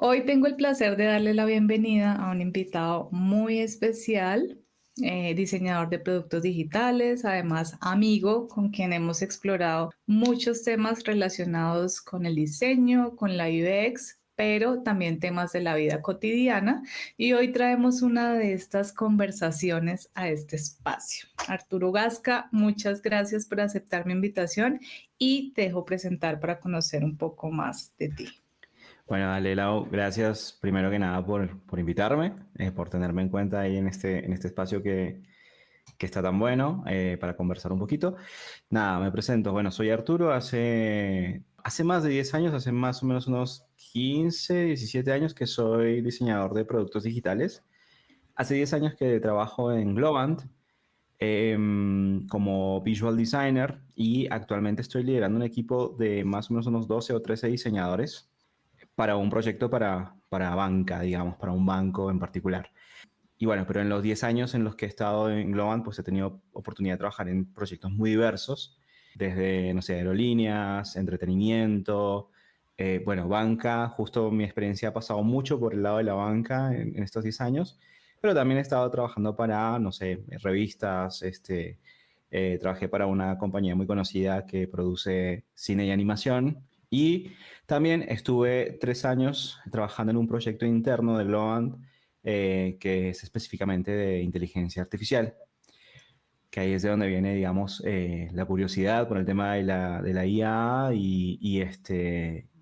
Hoy tengo el placer de darle la bienvenida a un invitado muy especial, diseñador de productos digitales, además amigo con quien hemos explorado muchos temas relacionados con el diseño, con la UX, pero también temas de la vida cotidiana. Y hoy traemos una de estas conversaciones a este espacio. Arturo Gasca, muchas gracias por aceptar mi invitación y te dejo presentar para conocer un poco más de ti. Bueno, dale, Lau, gracias primero que nada por invitarme, por tenerme en cuenta ahí en este espacio que está tan bueno para conversar un poquito. Nada, me presento. Bueno, soy Arturo, hace más de 10 años, hace más o menos unos 15, 17 años que soy diseñador de productos digitales. Hace 10 años que trabajo en Globant como visual designer y actualmente estoy liderando un equipo de más o menos unos 12 o 13 diseñadores para un proyecto para banca, digamos, para un banco en particular. Y bueno, pero en los 10 años en los que he estado en Globant, pues he tenido oportunidad de trabajar en proyectos muy diversos, desde, no sé, aerolíneas, entretenimiento, bueno, banca. Justo mi experiencia ha pasado mucho por el lado de la banca en estos 10 años, pero también he estado trabajando para, no sé, revistas, trabajé para una compañía muy conocida que produce cine y animación. Y también estuve 3 años trabajando en un proyecto interno de Globant que es específicamente de inteligencia artificial, que ahí es de donde viene, digamos, la curiosidad por el tema de la IA y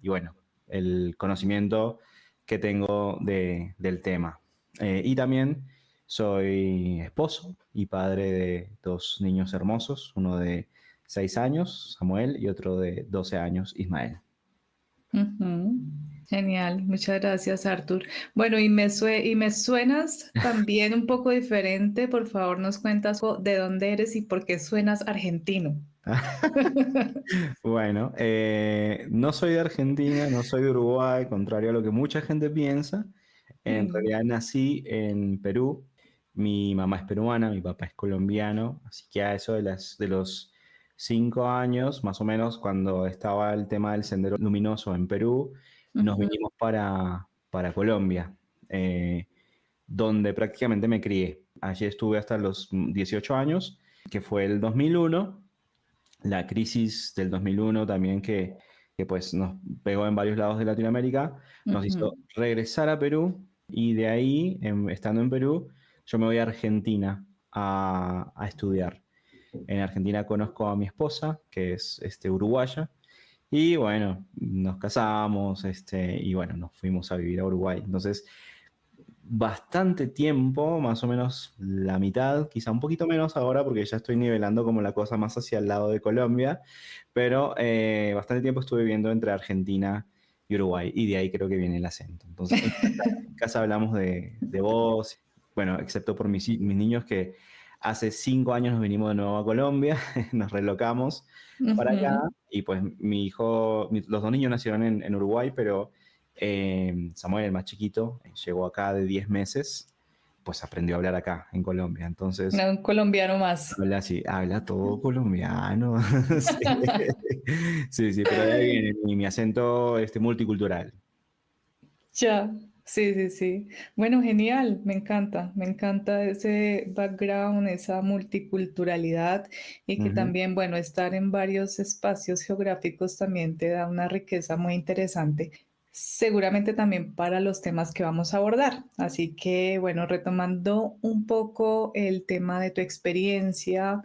bueno, el conocimiento que tengo del tema. Y también soy esposo y padre de dos niños hermosos, uno de 6 años, Samuel, y otro de 12 años, Ismael. Ujú. Genial, muchas gracias, Artur. Bueno, y me suenas también un poco diferente. Por favor, nos cuentas de dónde eres y por qué suenas argentino. Bueno, no soy de Argentina, no soy de Uruguay, contrario a lo que mucha gente piensa. En Mm. realidad nací en Perú. Mi mamá es peruana, mi papá es colombiano, así que a eso de los 5 años, más o menos, cuando estaba el tema del Sendero Luminoso en Perú, nos Ujú. vinimos para Colombia, donde prácticamente me crié. Allí estuve hasta los 18 años, que fue el 2001. La crisis del 2001 también que pues nos pegó en varios lados de Latinoamérica, nos Ujú. hizo regresar a Perú y de ahí, estando en Perú, yo me voy a Argentina a estudiar. En Argentina conozco a mi esposa, que es uruguaya, y bueno, nos casamos y bueno, nos fuimos a vivir a Uruguay. Entonces, bastante tiempo, más o menos la mitad, quizá un poquito menos ahora porque ya estoy nivelando como la cosa más hacia el lado de Colombia, pero bastante tiempo estuve viviendo entre Argentina y Uruguay y de ahí creo que viene el acento. Entonces en casa hablamos de vos, bueno, excepto por mis niños que hace 5 años nos vinimos de nuevo a Colombia, nos relocamos para acá Ujú. y pues mi hijo, los dos niños nacieron en Uruguay, pero Samuel, el más chiquito, llegó acá de 10 meses, pues aprendió a hablar acá en Colombia. Entonces, Un colombiano más. habla así, habla todo colombiano. Sí, sí, sí, pero de ahí viene mi acento multicultural. Ya, sí, sí, sí. Bueno, genial, me encanta ese background, esa multiculturalidad y que Ujú. también, bueno, estar en varios espacios geográficos también te da una riqueza muy interesante, seguramente también para los temas que vamos a abordar. Así que, bueno, retomando un poco el tema de tu experiencia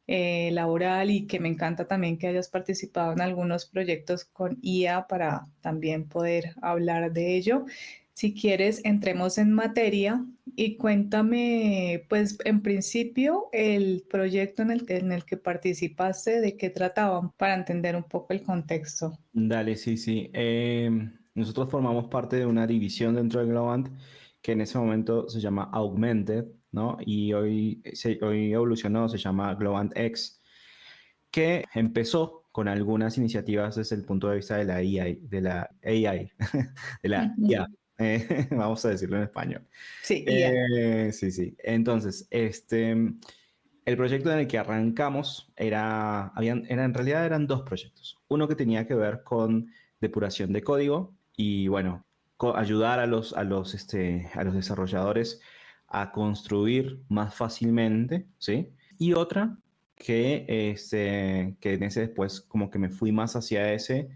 laboral y que me encanta también que hayas participado en algunos proyectos con IA para también poder hablar de ello. Si quieres, entremos en materia y cuéntame, pues en principio, el proyecto en el que participaste, de qué trataban, para entender un poco el contexto. Dale, sí, sí. Nosotros formamos parte de una división dentro de Globant que en ese momento se llama Augmented, ¿no? Y hoy evolucionó, se llama Globant X, que empezó con algunas iniciativas desde el punto de vista de la AI, de la IA, Ujú. vamos a decirlo en español. Sí, IA. Sí, sí. Entonces, el proyecto en el que arrancamos en realidad eran dos proyectos. Uno que tenía que ver con depuración de código y bueno, ayudar a los desarrolladores a construir más fácilmente, ¿sí? Y otra que en ese después como que me fui más hacia ese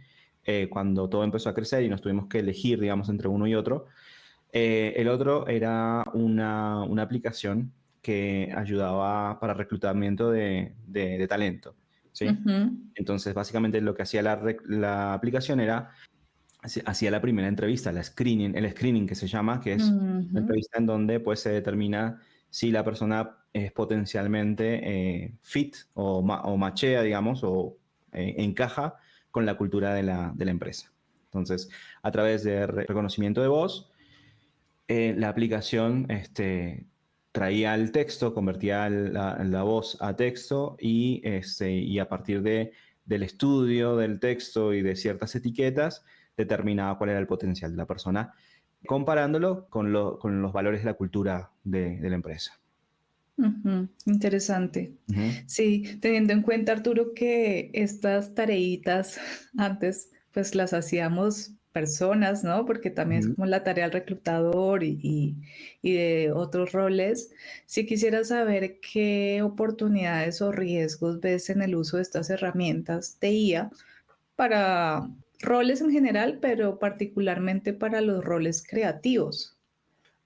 cuando todo empezó a crecer y nos tuvimos que elegir, digamos, entre uno y otro. El otro era una aplicación que ayudaba para reclutamiento de talento, ¿sí? Ujú, Entonces, básicamente lo que hacía la aplicación era, hacía la primera entrevista, el screening que se llama, que es una ujú. entrevista en donde pues se determina si la persona es potencialmente fit o machea, digamos, o encaja con la cultura de la empresa. Entonces, a través de reconocimiento de voz, la aplicación traía el texto, convertía la voz a texto y a partir del estudio del texto y de ciertas etiquetas determinaba cuál era el potencial de la persona, comparándolo con los valores de la cultura de la empresa. Ujú, interesante. Ujú, Sí, teniendo en cuenta, Arturo, que estas tareitas antes pues las hacíamos personas, ¿no? Porque también es ujú. como la tarea del reclutador y de otros roles. Si quisiera saber qué oportunidades o riesgos ves en el uso de estas herramientas de IA para roles en general, pero particularmente para los roles creativos.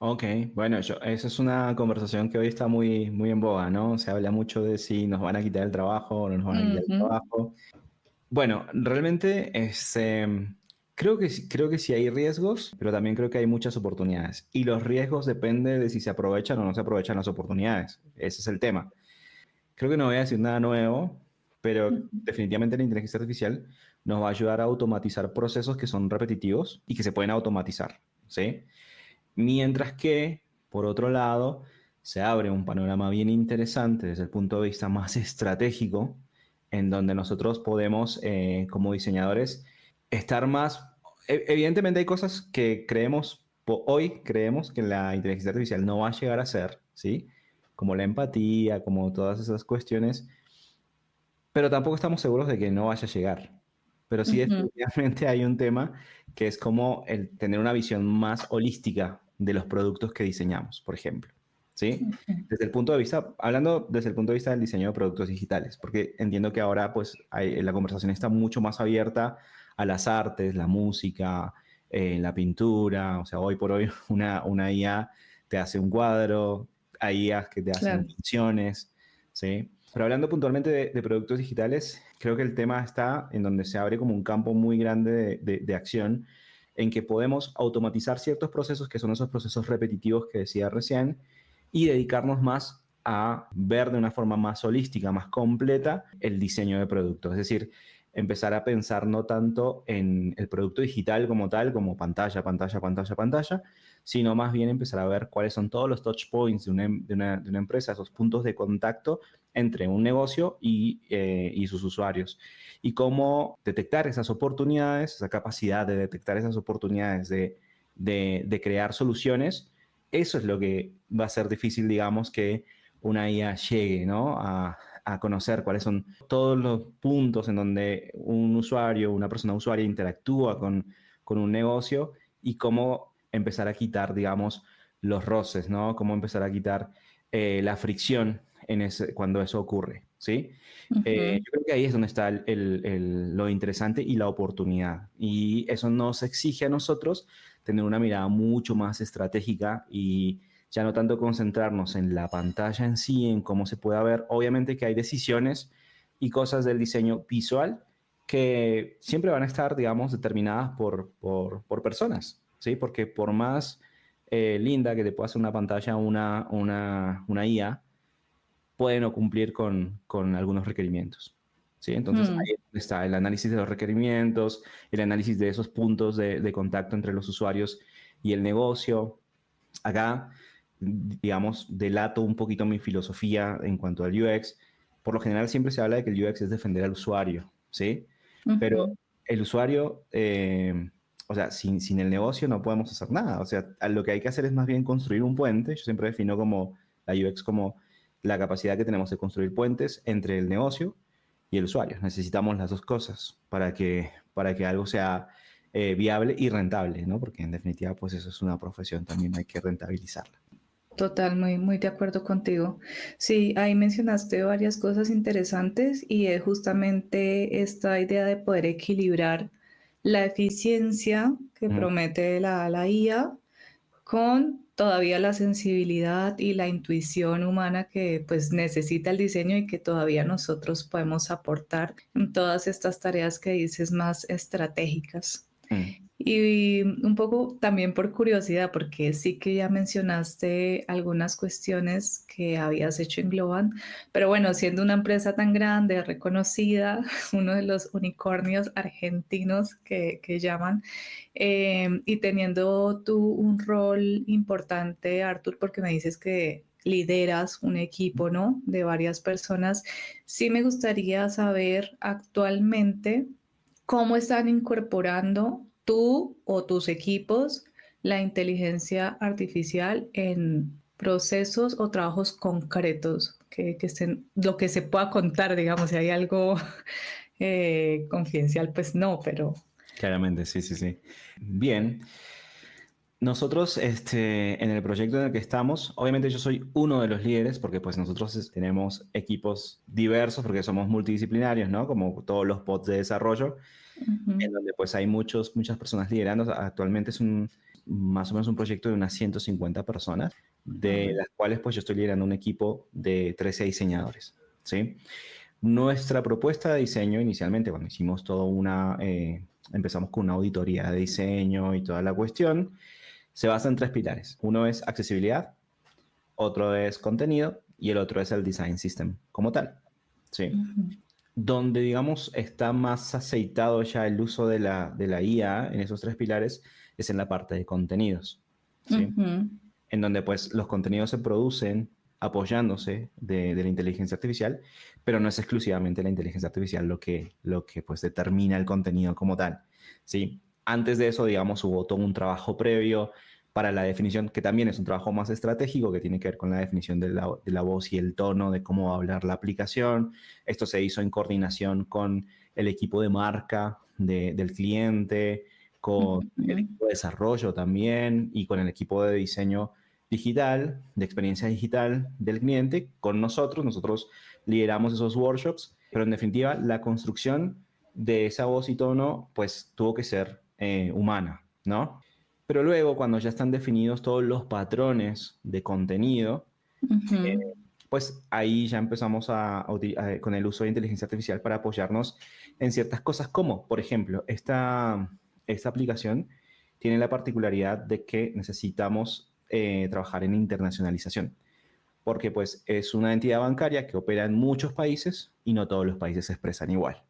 Ok, bueno, esa es una conversación que hoy está muy, muy en boga, ¿no? Se habla mucho de si nos van a quitar el trabajo o no nos van a quitar el Ujú, trabajo. Bueno, realmente creo que sí hay riesgos, pero también creo que hay muchas oportunidades. Y los riesgos depende de si se aprovechan o no se aprovechan las oportunidades. Ese es el tema. Creo que no voy a decir nada nuevo, pero ujú, definitivamente la inteligencia artificial nos va a ayudar a automatizar procesos que son repetitivos y que se pueden automatizar, ¿sí? Mientras que, por otro lado, se abre un panorama bien interesante desde el punto de vista más estratégico, en donde nosotros podemos, como diseñadores, estar más... Evidentemente hay cosas que hoy creemos que la inteligencia artificial no va a llegar a ser, ¿sí? Como la empatía, como todas esas cuestiones, pero tampoco estamos seguros de que no vaya a llegar. Pero sí, ujú. definitivamente hay un tema que es como el tener una visión más holística de los productos que diseñamos, por ejemplo. ¿Sí? Ujú. Desde el punto de vista, hablando desde el punto de vista del diseño de productos digitales, porque entiendo que ahora pues la conversación está mucho más abierta a las artes, la música, la pintura, o sea, hoy por hoy una IA te hace un cuadro, hay IAs que te hacen Claro. canciones, ¿sí? Pero hablando puntualmente de productos digitales, creo que el tema está en donde se abre como un campo muy grande de acción en que podemos automatizar ciertos procesos que son esos procesos repetitivos que decía recién y dedicarnos más a ver de una forma más holística, más completa el diseño de productos. Es decir, empezar a pensar no tanto en el producto digital como tal, como pantalla, pantalla, pantalla, pantalla, sino más bien empezar a ver cuáles son todos los touch points de una empresa, esos puntos de contacto entre un negocio y sus usuarios. Y cómo detectar esas oportunidades, esa capacidad de detectar esas oportunidades de crear soluciones, eso es lo que va a ser difícil, digamos, que una IA llegue, ¿no? A conocer cuáles son todos los puntos en donde un usuario, una persona usuaria interactúa con un negocio y cómo empezar a quitar, digamos, los roces, ¿no? Cómo empezar a quitar la fricción cuando eso ocurre, ¿sí? Ujú. Yo creo que ahí es donde está lo interesante y la oportunidad. Y eso nos exige a nosotros tener una mirada mucho más estratégica y ya no tanto concentrarnos en la pantalla en sí, en cómo se pueda ver. Obviamente que hay decisiones y cosas del diseño visual que siempre van a estar, digamos, determinadas por personas, ¿sí? Porque por más linda que te pueda hacer una pantalla una IA, puede no cumplir con algunos requerimientos. ¿Sí? Entonces Mm. ahí está el análisis de los requerimientos, el análisis de esos puntos de contacto entre los usuarios y el negocio. Acá, digamos, delato un poquito mi filosofía en cuanto al UX. Por lo general siempre se habla de que el UX es defender al usuario, ¿sí? Pero Ujú. el usuario, o sea, sin el negocio no podemos hacer nada. O sea, lo que hay que hacer es más bien construir un puente. Yo siempre defino como la UX como la capacidad que tenemos de construir puentes entre el negocio y el usuario. Necesitamos las dos cosas para que algo sea viable y rentable, ¿no? Porque en definitiva, pues eso es una profesión, también hay que rentabilizarla. Total, muy, muy de acuerdo contigo. Sí, ahí mencionaste varias cosas interesantes y es justamente esta idea de poder equilibrar la eficiencia que Ujú. promete la IA con todavía la sensibilidad y la intuición humana que pues necesita el diseño y que todavía nosotros podemos aportar en todas estas tareas que dices más estratégicas. Mm. Y un poco también por curiosidad, porque sí que ya mencionaste algunas cuestiones que habías hecho en Globant, pero bueno, siendo una empresa tan grande, reconocida, uno de los unicornios argentinos que llaman, y teniendo tú un rol importante, Arthur, porque me dices que lideras un equipo, ¿no? De varias personas, sí me gustaría saber actualmente cómo están incorporando tú o tus equipos la inteligencia artificial en procesos o trabajos concretos, que estén, lo que se pueda contar, digamos, si hay algo confidencial, pues no, pero... Claramente, sí, sí, sí. Bien. Nosotros, en el proyecto en el que estamos, obviamente yo soy uno de los líderes porque pues nosotros tenemos equipos diversos porque somos multidisciplinarios, ¿no? Como todos los pods de desarrollo, en Ujú, donde pues hay muchas personas liderando. Actualmente es más o menos un proyecto de unas 150 personas, de ujú, las cuales pues yo estoy liderando un equipo de 13 diseñadores, ¿sí? Nuestra propuesta de diseño inicialmente, cuando hicimos empezamos con una auditoría de diseño y toda la cuestión, se basa en tres pilares. Uno es accesibilidad, otro es contenido y el otro es el design system como tal. ¿Sí? ujú, Donde, digamos, está más aceitado ya el uso de la IA en esos tres pilares es en la parte de contenidos. ¿Sí? ujú. En donde pues los contenidos se producen apoyándose de la inteligencia artificial, pero no es exclusivamente la inteligencia artificial lo que pues determina el contenido como tal, ¿sí? Antes de eso, digamos, hubo todo un trabajo previo para la definición, que también es un trabajo más estratégico, que tiene que ver con la definición de la voz y el tono de cómo va a hablar la aplicación. Esto se hizo en coordinación con el equipo de marca del cliente, con el Ujú, equipo de desarrollo también y con el equipo de diseño digital, de experiencia digital del cliente, con nosotros. Nosotros lideramos esos workshops, pero en definitiva la construcción de esa voz y tono pues tuvo que ser humana, ¿no? Pero luego cuando ya están definidos todos los patrones de contenido, ujú, pues ahí ya empezamos con el uso de inteligencia artificial para apoyarnos en ciertas cosas como, por ejemplo, esta aplicación tiene la particularidad de que necesitamos trabajar en internacionalización, porque pues es una entidad bancaria que opera en muchos países y no todos los países se expresan igual.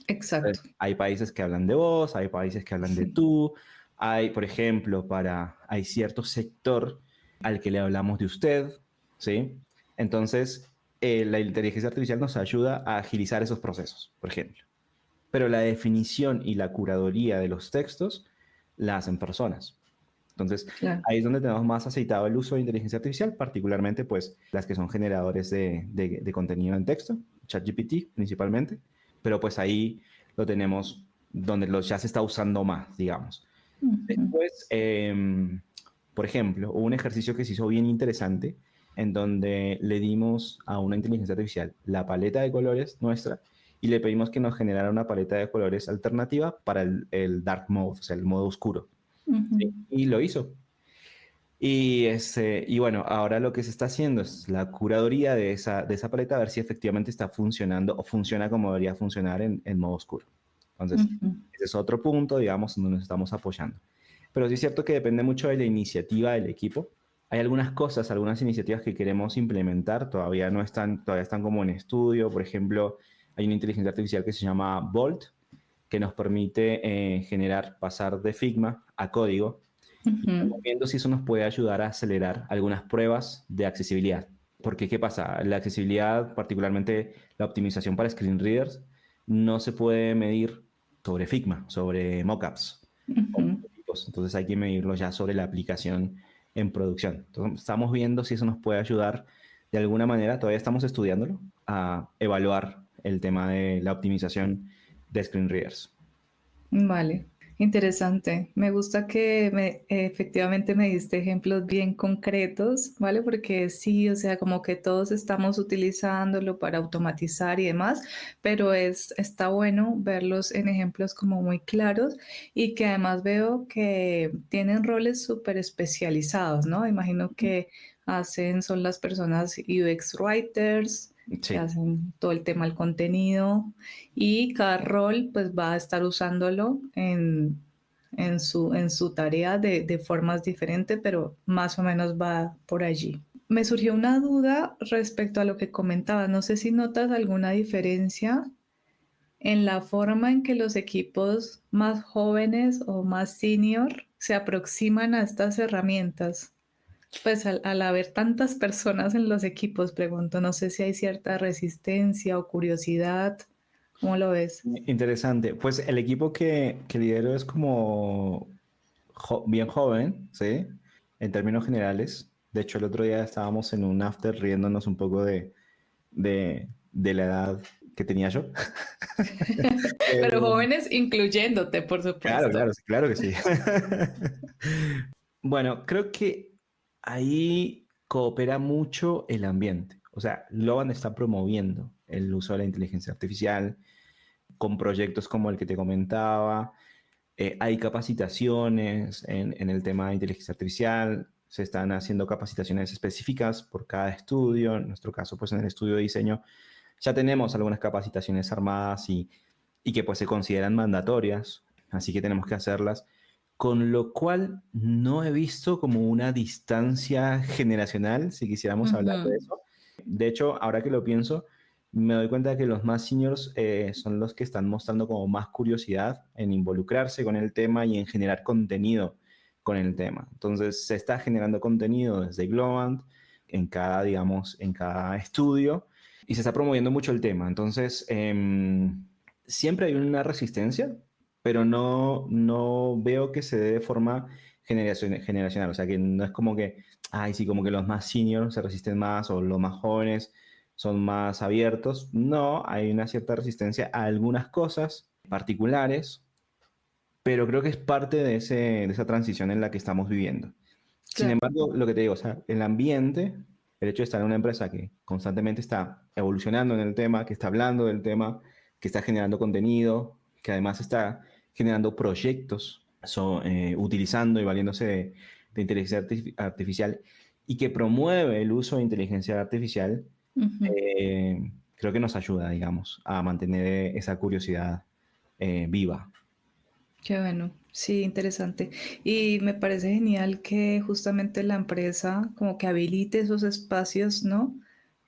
exacto. Hay países que hablan de vos, hay países que hablan de tú, hay, por ejemplo, hay cierto sector al que le hablamos de usted, ¿sí? Entonces, la inteligencia artificial nos ayuda a agilizar esos procesos, por ejemplo. Pero la definición y la curaduría de los textos la hacen personas. Entonces, Claro. ahí es donde tenemos más aceitado el uso de inteligencia artificial, particularmente pues las que son generadores de contenido en texto, ChatGPT principalmente, pero pues ahí lo tenemos donde ya se está usando más, digamos. Ujú, Después, por ejemplo, hubo un ejercicio que se hizo bien interesante en donde le dimos a una inteligencia artificial la paleta de colores nuestra y le pedimos que nos generara una paleta de colores alternativa para el dark mode, o sea, el modo oscuro. ujú. ¿Sí? Y lo hizo. Y bueno, ahora lo que se está haciendo es la curaduría de esa paleta, a ver si efectivamente está funcionando o funciona como debería funcionar en modo oscuro. Entonces, Ujú, ese es otro punto, digamos, donde nos estamos apoyando. Pero sí es cierto que depende mucho de la iniciativa del equipo. Hay algunas cosas, algunas iniciativas que queremos implementar, todavía están como en estudio. Por ejemplo, hay una inteligencia artificial que se llama Bolt, que nos permite pasar de Figma a código. Y estamos ujú. viendo si eso nos puede ayudar a acelerar algunas pruebas de accesibilidad. Porque, ¿qué pasa? La accesibilidad, particularmente la optimización para screen readers, no se puede medir sobre Figma, sobre mockups o Ujú. prototipos. Entonces hay que medirlo ya sobre la aplicación en producción. Entonces estamos viendo si eso nos puede ayudar de alguna manera, todavía estamos estudiándolo, a evaluar el tema de la optimización de screen readers. Vale. Interesante. Me gusta que efectivamente me diste ejemplos bien concretos, ¿vale? Porque sí, o sea, como que todos estamos utilizándolo para automatizar y demás, pero está bueno verlos en ejemplos como muy claros y que además veo que tienen roles súper especializados, ¿no? Imagino que son las personas UX writers, que Sí. hacen todo el tema del contenido y cada rol pues va a estar usándolo en su tarea de formas diferentes, pero más o menos va por allí. Me surgió una duda respecto a lo que comentabas. No sé si notas alguna diferencia en la forma en que los equipos más jóvenes o más senior se aproximan a estas herramientas. Pues al haber tantas personas en los equipos, pregunto, no sé si hay cierta resistencia o curiosidad. ¿Cómo lo ves? Interesante. Pues el equipo que lidero es como bien joven, ¿sí? En términos generales. De hecho, el otro día estábamos en un after riéndonos un poco de la edad que tenía yo. Pero Eh, jóvenes incluyéndote, por claro, supuesto. claro, claro que sí. Bueno, creo que ahí coopera mucho el ambiente. O sea, Globant está promoviendo el uso de la inteligencia artificial con proyectos como el que te comentaba. Hay capacitaciones en el tema de inteligencia artificial. Se están haciendo capacitaciones específicas por cada estudio. En nuestro caso, pues en el estudio de diseño ya tenemos algunas capacitaciones armadas y que pues se consideran mandatorias, así que tenemos que hacerlas, con lo cual no he visto como una distancia generacional, si quisiéramos hablar de Ujú. eso. De hecho, ahora que lo pienso, me doy cuenta que los más seniors son los que están mostrando como más curiosidad en involucrarse con el tema y en generar contenido con el tema. Entonces, se está generando contenido desde Globant en cada, digamos, en cada estudio y se está promoviendo mucho el tema. Entonces, siempre hay una resistencia, pero no veo que se dé de forma generacional. O sea, que no es como que, ay, sí, como que los más seniors se resisten más o los más jóvenes son más abiertos. No, hay una cierta resistencia a algunas cosas particulares, pero creo que es parte de esa transición en la que estamos viviendo. Sin Claro. embargo, lo que te digo, o sea, el ambiente, el hecho de estar en una empresa que constantemente está evolucionando en el tema, que está hablando del tema, que está generando contenido, que además está generando proyectos, utilizando y valiéndose de inteligencia artificial y que promueve el uso de inteligencia artificial, Ujú. creo que nos ayuda, digamos, a mantener esa curiosidad viva. Qué bueno, sí, interesante. Y me parece genial que justamente la empresa como que habilite esos espacios, ¿no?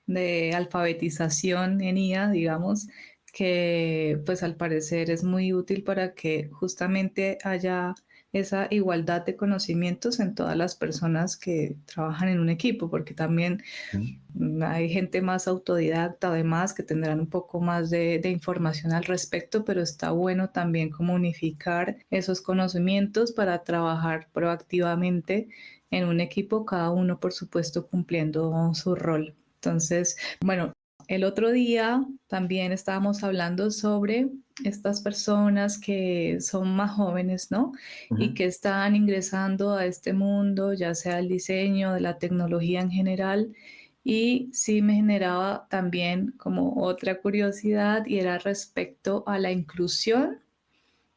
De alfabetización en IA, digamos, que pues al parecer es muy útil para que justamente haya esa igualdad de conocimientos en todas las personas que trabajan en un equipo, porque también ¿Mm? hay gente más autodidacta, además, que tendrán un poco más de información al respecto, pero está bueno también como unificar esos conocimientos para trabajar proactivamente en un equipo, cada uno, por supuesto, cumpliendo su rol. Entonces, bueno, el otro día también estábamos hablando sobre estas personas que son más jóvenes, ¿no? Y Ujú. que están ingresando a este mundo, ya sea el diseño, de la tecnología en general, y sí me generaba también como otra curiosidad y era respecto a la inclusión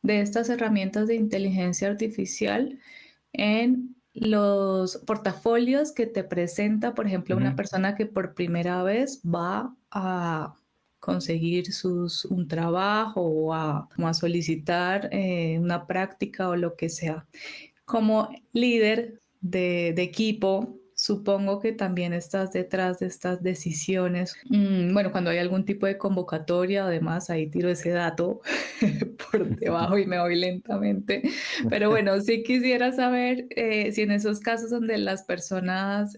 de estas herramientas de inteligencia artificial en los portafolios que te presenta, por ejemplo, una Ujú. persona que por primera vez va a conseguir un trabajo o a solicitar una práctica o lo que sea. Como líder de equipo, supongo que también estás detrás de estas decisiones. Bueno, cuando hay algún tipo de convocatoria, además, ahí tiro ese dato por debajo y me voy lentamente. Pero bueno, sí quisiera saber si en esos casos donde las personas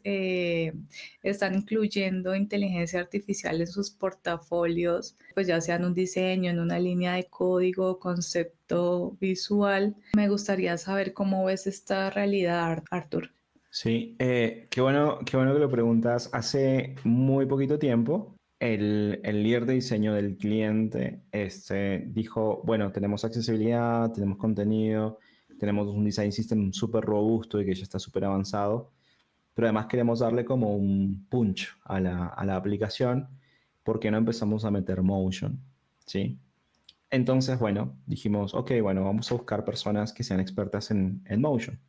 están incluyendo inteligencia artificial en sus portafolios, pues ya sea en un diseño, en una línea de código, concepto visual, me gustaría saber cómo ves esta realidad, Arthur. Sí, qué bueno que lo preguntas. Hace muy poquito tiempo, El líder de diseño del cliente dijo, bueno, tenemos accesibilidad, tenemos contenido, tenemos un design system súper robusto y que ya está súper avanzado, pero además queremos darle como un punch a la aplicación porque no empezamos a meter motion, ¿sí? Entonces, bueno, dijimos, ok, bueno, vamos a buscar personas que sean expertas en motion.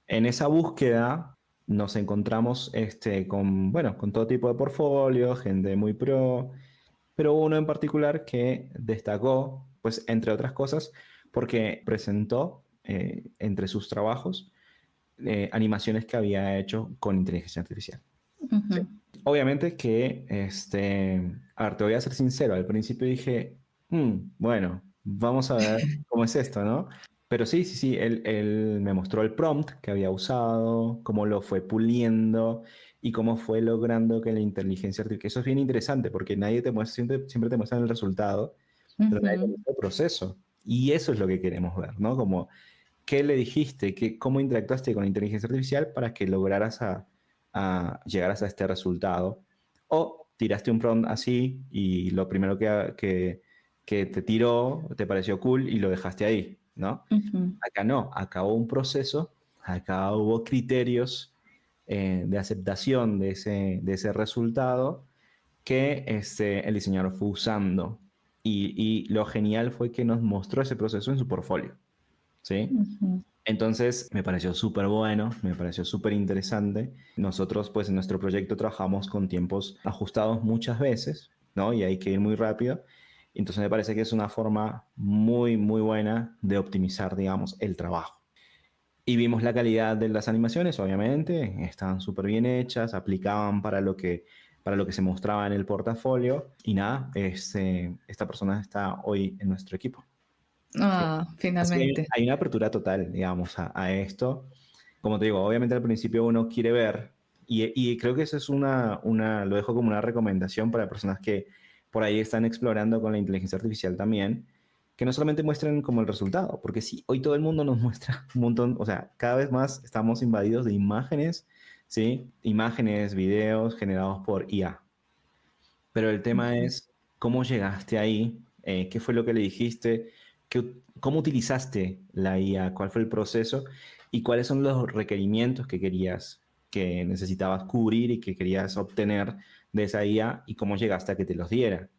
En esa búsqueda nos encontramos bueno, con todo tipo de portfolios, gente muy pro, pero uno en particular que destacó, pues entre otras cosas, porque presentó entre sus trabajos animaciones que había hecho con inteligencia artificial. Sí. Ujú. Obviamente que, a ver, te voy a ser sincero, al principio dije, bueno, vamos a ver cómo es esto, ¿no? Pero sí, sí, sí, él me mostró el prompt que había usado, cómo lo fue puliendo y cómo fue logrando que la inteligencia artificial, eso es bien interesante porque nadie te muestra, siempre te muestran el resultado, pero nadie te Ujú. muestra el proceso. Y eso es lo que queremos ver, ¿no? Como, ¿qué le dijiste? ¿Cómo interactuaste con la inteligencia artificial para que lograras llegaras a este resultado? O tiraste un prompt así y lo primero que te tiró te pareció cool y lo dejaste ahí, ¿no? Ujú. Acá no, acá hubo un proceso, acá hubo criterios de aceptación de ese resultado que el diseñador fue usando. Y lo genial fue que nos mostró ese proceso en su portfolio, ¿sí? Ujú. Entonces me pareció súper bueno, me pareció súper interesante. Nosotros pues en nuestro proyecto trabajamos con tiempos ajustados muchas veces, ¿no? Y hay que ir muy rápido. Entonces me parece que es una forma muy, muy buena de optimizar, digamos, el trabajo. Y vimos la calidad de las animaciones, obviamente, estaban súper bien hechas, aplicaban para lo que se mostraba en el portafolio. Y nada, esta persona está hoy en nuestro equipo. ¿Sí? Ah, Así que finalmente. hay una apertura total, digamos, a esto. Como te digo, obviamente al principio uno quiere ver, y creo que eso es lo dejo como una recomendación para personas que por ahí están explorando con la inteligencia artificial también, que no solamente muestren como el resultado, porque sí, hoy todo el mundo nos muestra un montón, o sea, cada vez más estamos invadidos de imágenes, ¿sí? Imágenes, videos generados por IA. Pero el tema Ujú. es cómo llegaste ahí, qué fue lo que le dijiste, cómo utilizaste la IA, cuál fue el proceso y cuáles son los requerimientos que querías, que necesitabas cubrir y que querías obtener de esa IA y cómo llegaste a que te los diera.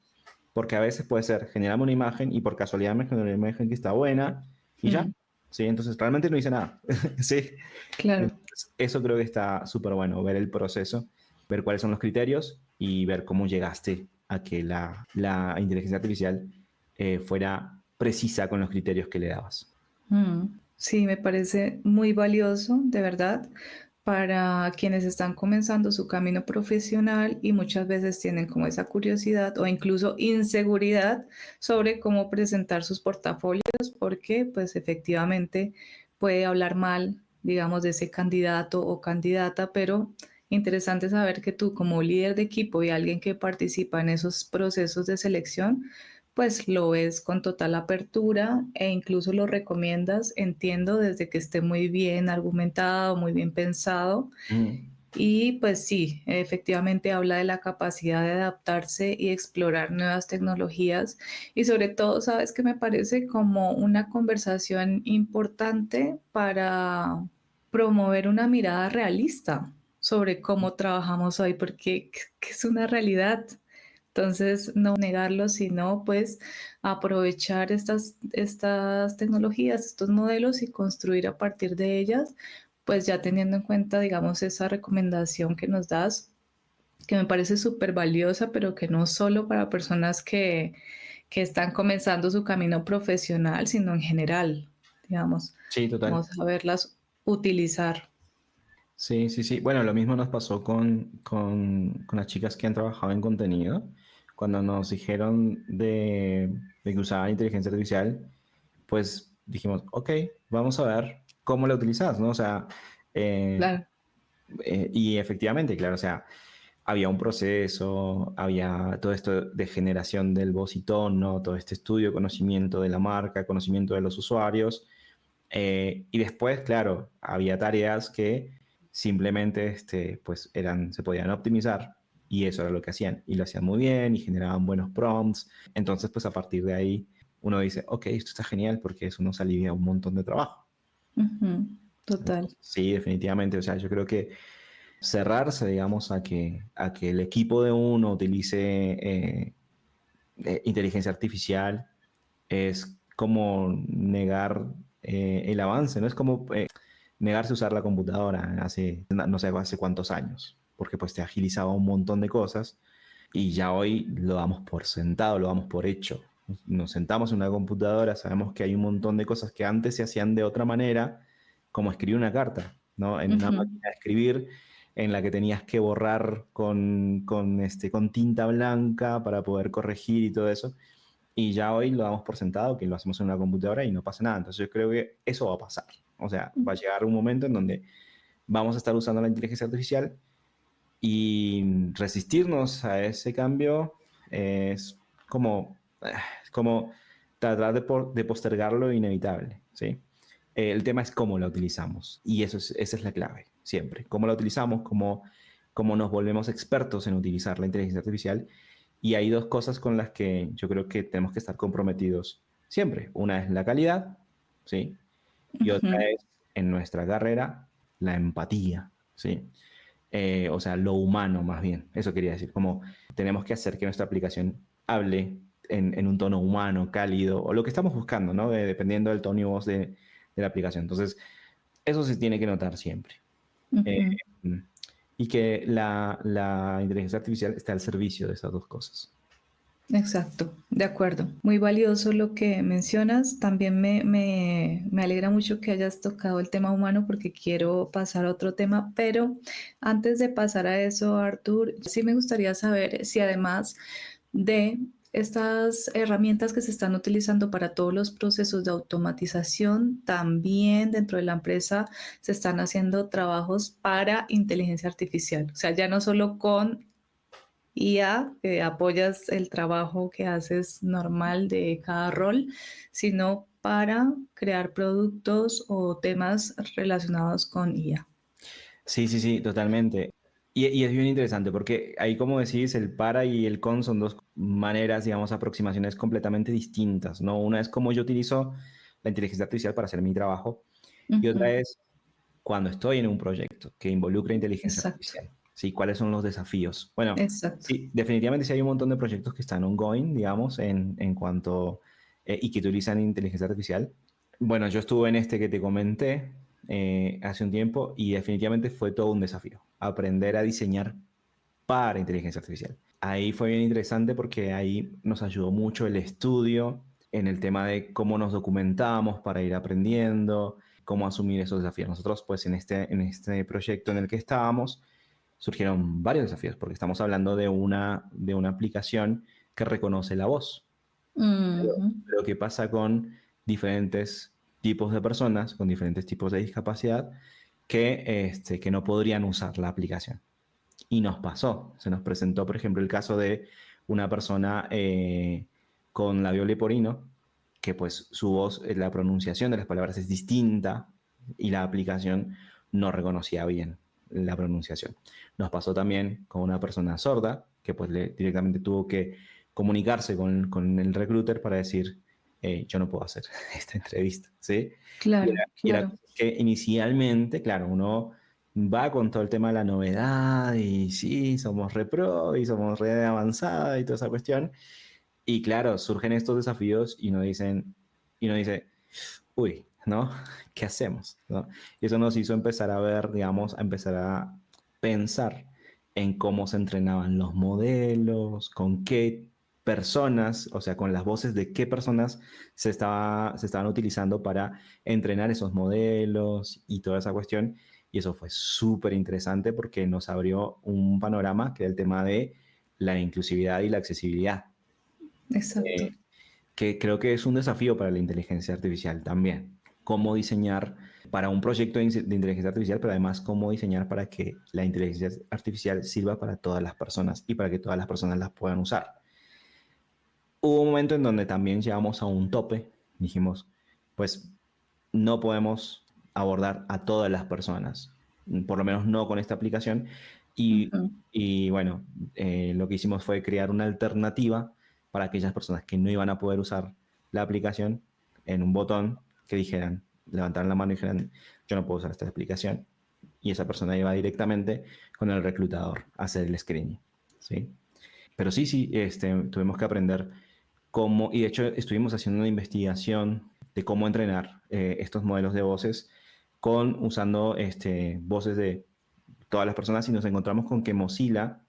Porque a veces puede ser, generamos una imagen y por casualidad me generó una imagen que está buena y ya. Mm. Sí, entonces realmente no hice nada. Sí. Claro. Entonces, eso creo que está súper bueno, ver el proceso, ver cuáles son los criterios y ver cómo llegaste a que la inteligencia artificial fuera precisa con los criterios que le dabas. Sí, me parece muy valioso, de verdad, para quienes están comenzando su camino profesional y muchas veces tienen como esa curiosidad o incluso inseguridad sobre cómo presentar sus portafolios, porque pues efectivamente puede hablar mal, digamos, de ese candidato o candidata, pero interesante saber que tú como líder de equipo y alguien que participa en esos procesos de selección, pues lo ves con total apertura e incluso lo recomiendas, entiendo, desde que esté muy bien argumentado, muy bien pensado. Mm. Y pues sí, efectivamente habla de la capacidad de adaptarse y explorar nuevas tecnologías. Y sobre todo, sabes que me parece como una conversación importante para promover una mirada realista sobre cómo trabajamos hoy, porque que es una realidad. Entonces, no negarlo, sino pues aprovechar estas tecnologías, estos modelos y construir a partir de ellas, pues ya teniendo en cuenta, digamos, esa recomendación que nos das, que me parece súper valiosa, pero que no solo para personas que están comenzando su camino profesional, sino en general, digamos, Sí, total. vamos a saberlas utilizar. Sí, sí, sí. Bueno, lo mismo nos pasó con las chicas que han trabajado en contenido. Cuando nos dijeron de que usaban inteligencia artificial, pues dijimos, ok, vamos a ver cómo la utilizas, ¿no? O sea, eh, Claro. y efectivamente, claro, o sea, había un proceso, había todo esto de generación del voz y tono, todo este estudio, conocimiento de la marca, conocimiento de los usuarios. Y después, claro, había tareas que simplemente pues se podían optimizar. y eso era lo que hacían. Y lo hacían muy bien y generaban buenos prompts. Entonces, pues a partir de ahí uno dice, ok, esto está genial porque eso nos alivia un montón de trabajo. Ujú, total. Entonces, sí, definitivamente. O sea, yo creo que cerrarse, digamos, a que el equipo de uno utilice inteligencia artificial es como negar el avance, ¿no? Es como negarse a usar la computadora hace, no sé, hace cuántos años, porque pues te agilizaba un montón de cosas y ya hoy lo damos por sentado, lo damos por hecho. Nos sentamos en una computadora, sabemos que hay un montón de cosas que antes se hacían de otra manera, como escribir una carta, ¿no? En una Ujú, máquina de escribir en la que tenías que borrar con tinta blanca para poder corregir y todo eso. Y ya hoy lo damos por sentado, que lo hacemos en una computadora y no pasa nada. Entonces yo creo que eso va a pasar. O sea, va a llegar un momento en donde vamos a estar usando la inteligencia artificial y resistirnos a ese cambio es como, es como tratar de postergar lo inevitable, ¿sí? El tema es cómo la utilizamos y esa es la clave, siempre. Cómo la utilizamos, cómo nos volvemos expertos en utilizar la inteligencia artificial. Y hay dos cosas con las que yo creo que tenemos que estar comprometidos siempre. Una es la calidad, ¿sí? Y otra ujú. es, en nuestra carrera, la empatía, ¿sí? O sea, lo humano más bien, eso quería decir, como tenemos que hacer que nuestra aplicación hable en un tono humano, cálido, o lo que estamos buscando, ¿no? Dependiendo del tono y voz de la aplicación. Entonces, eso se tiene que notar siempre. Eh, Ujú, y que la inteligencia artificial está al servicio de esas dos cosas. exacto, de acuerdo. Muy valioso lo que mencionas. También me alegra mucho que hayas tocado el tema humano porque quiero pasar a otro tema, pero antes de pasar a eso, Artur, sí me gustaría saber si además de estas herramientas que se están utilizando para todos los procesos de automatización, también dentro de la empresa se están haciendo trabajos para inteligencia artificial. O sea, ya no solo con IA, que apoyas el trabajo que haces normal de cada rol, sino para crear productos o temas relacionados con IA. Sí, sí, sí, totalmente. Y es bien interesante porque ahí, como decís, el para y el con son dos maneras, digamos, aproximaciones completamente distintas, ¿no? Una es cómo yo utilizo la inteligencia artificial para hacer mi trabajo y Ujú, otra es cuando estoy en un proyecto que involucra inteligencia exacto, artificial. ¿Sí? ¿Cuáles son los desafíos? Bueno, exacto. sí, definitivamente sí hay un montón de proyectos que están ongoing, digamos, en cuanto y que utilizan inteligencia artificial. Bueno, yo estuve en este que te comenté hace un tiempo y definitivamente fue todo un desafío, aprender a diseñar para inteligencia artificial. Ahí fue bien interesante porque ahí nos ayudó mucho el estudio en el tema de cómo nos documentamos para ir aprendiendo, cómo asumir esos desafíos. Nosotros, pues en este proyecto en el que estábamos, surgieron varios desafíos porque estamos hablando de una aplicación que reconoce la voz. Ujú, Pero ¿qué pasa con diferentes tipos de personas, con diferentes tipos de discapacidad que no podrían usar la aplicación? Y nos pasó, se nos presentó, por ejemplo, el caso de una persona con labio leporino, que pues su voz, la pronunciación de las palabras es distinta y la aplicación no reconocía bien la pronunciación. Nos pasó también con una persona sorda, que pues directamente tuvo que comunicarse con el recruiter para decir, yo no puedo hacer esta entrevista, ¿sí? claro, Y era claro. que inicialmente, claro, uno va con todo el tema de la novedad y sí, somos re pro y somos re avanzada y toda esa cuestión. Y claro, surgen estos desafíos y uno dice, uy, ¿no? ¿Qué hacemos? ¿No? Y eso nos hizo empezar a ver, digamos, a empezar a pensar en cómo se entrenaban los modelos, con qué personas, o sea, con las voces de qué personas se estaban utilizando para entrenar esos modelos y toda esa cuestión. Y eso fue súper interesante porque nos abrió un panorama que era el tema de la inclusividad y la accesibilidad, Exacto. que creo que es un desafío para la inteligencia artificial también. Cómo diseñar para un proyecto de inteligencia artificial, pero además cómo diseñar para que la inteligencia artificial sirva para todas las personas y para que todas las personas las puedan usar. Hubo un momento en donde también llegamos a un tope, dijimos, pues no podemos abordar a todas las personas. por lo menos no con esta aplicación. Y, Ujú, y bueno, lo que hicimos fue crear una alternativa para aquellas personas que no iban a poder usar la aplicación en un botón que dijeran, levantaran la mano y dijeran, yo no puedo usar esta aplicación. Y esa persona iba directamente con el reclutador a hacer el screening, ¿sí? Pero sí, sí, tuvimos que aprender cómo, y de hecho estuvimos haciendo una investigación de cómo entrenar estos modelos de voces usando voces de todas las personas y nos encontramos con que Mozilla,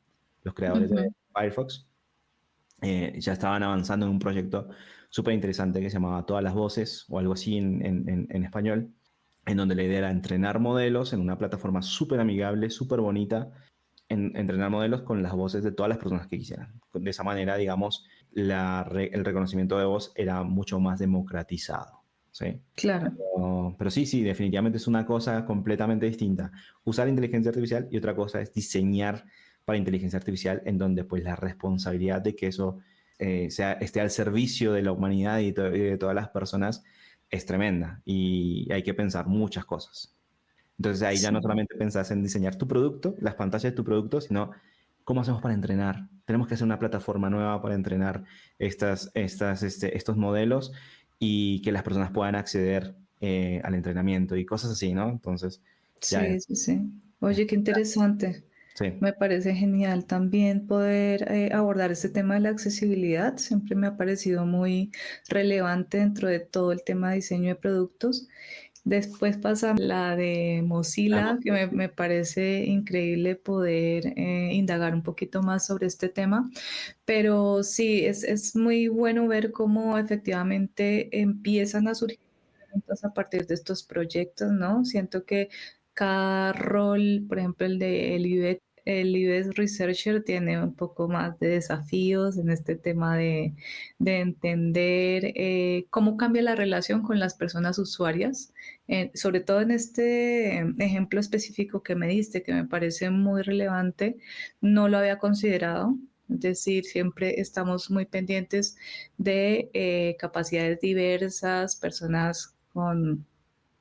los creadores de ujú. Firefox, ya estaban avanzando en un proyecto súper interesante que se llamaba Todas las Voces o algo así en español, en donde la idea era entrenar modelos en una plataforma súper amigable, súper bonita, entrenar modelos con las voces de todas las personas que quisieran. De esa manera, digamos, el reconocimiento de voz era mucho más democratizado. ¿Sí? Claro. Pero sí, sí, definitivamente es una cosa completamente distinta. Usar inteligencia artificial y otra cosa es diseñar para inteligencia artificial en donde pues la responsabilidad de que eso esté al servicio de la humanidad y de todas las personas es tremenda y hay que pensar muchas cosas. Entonces ahí ya no Sí. solamente pensás en diseñar tu producto, las pantallas de tu producto, sino cómo hacemos para entrenar. Tenemos que hacer una plataforma nueva para entrenar estos modelos y que las personas puedan acceder al entrenamiento y cosas así, ¿no? Entonces, ya Sí, sí, sí. Oye, qué interesante. sí, Me parece genial también poder abordar este tema de la accesibilidad. Siempre me ha parecido muy relevante dentro de todo el tema de diseño de productos. Después pasa la de Mozilla, que me parece increíble poder indagar un poquito más sobre este tema. Pero sí, es muy bueno ver cómo efectivamente empiezan a surgir herramientas a partir de estos proyectos, ¿no? Siento que cada rol, por ejemplo, el UX Researcher tiene un poco más de desafíos en este tema de entender cómo cambia la relación con las personas usuarias, sobre todo en este ejemplo específico que me diste, que me parece muy relevante, no lo había considerado. Es decir, siempre estamos muy pendientes de capacidades diversas, personas con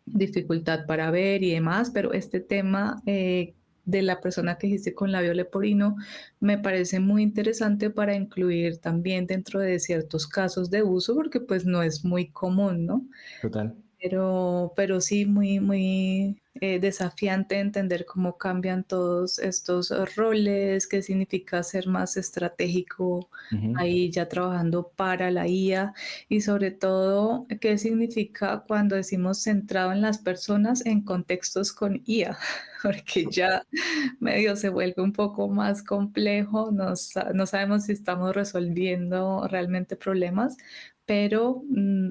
dificultad para ver y demás, pero este tema de la persona que dijiste con labio leporino me parece muy interesante para incluir también dentro de ciertos casos de uso, porque pues no es muy común, ¿no? total. Pero sí muy, muy desafiante entender cómo cambian todos estos roles, qué significa ser más estratégico Ujú. ahí ya trabajando para la IA y sobre todo qué significa cuando decimos centrado en las personas en contextos con IA, porque ya medio se vuelve un poco más complejo, no sabemos si estamos resolviendo realmente problemas, pero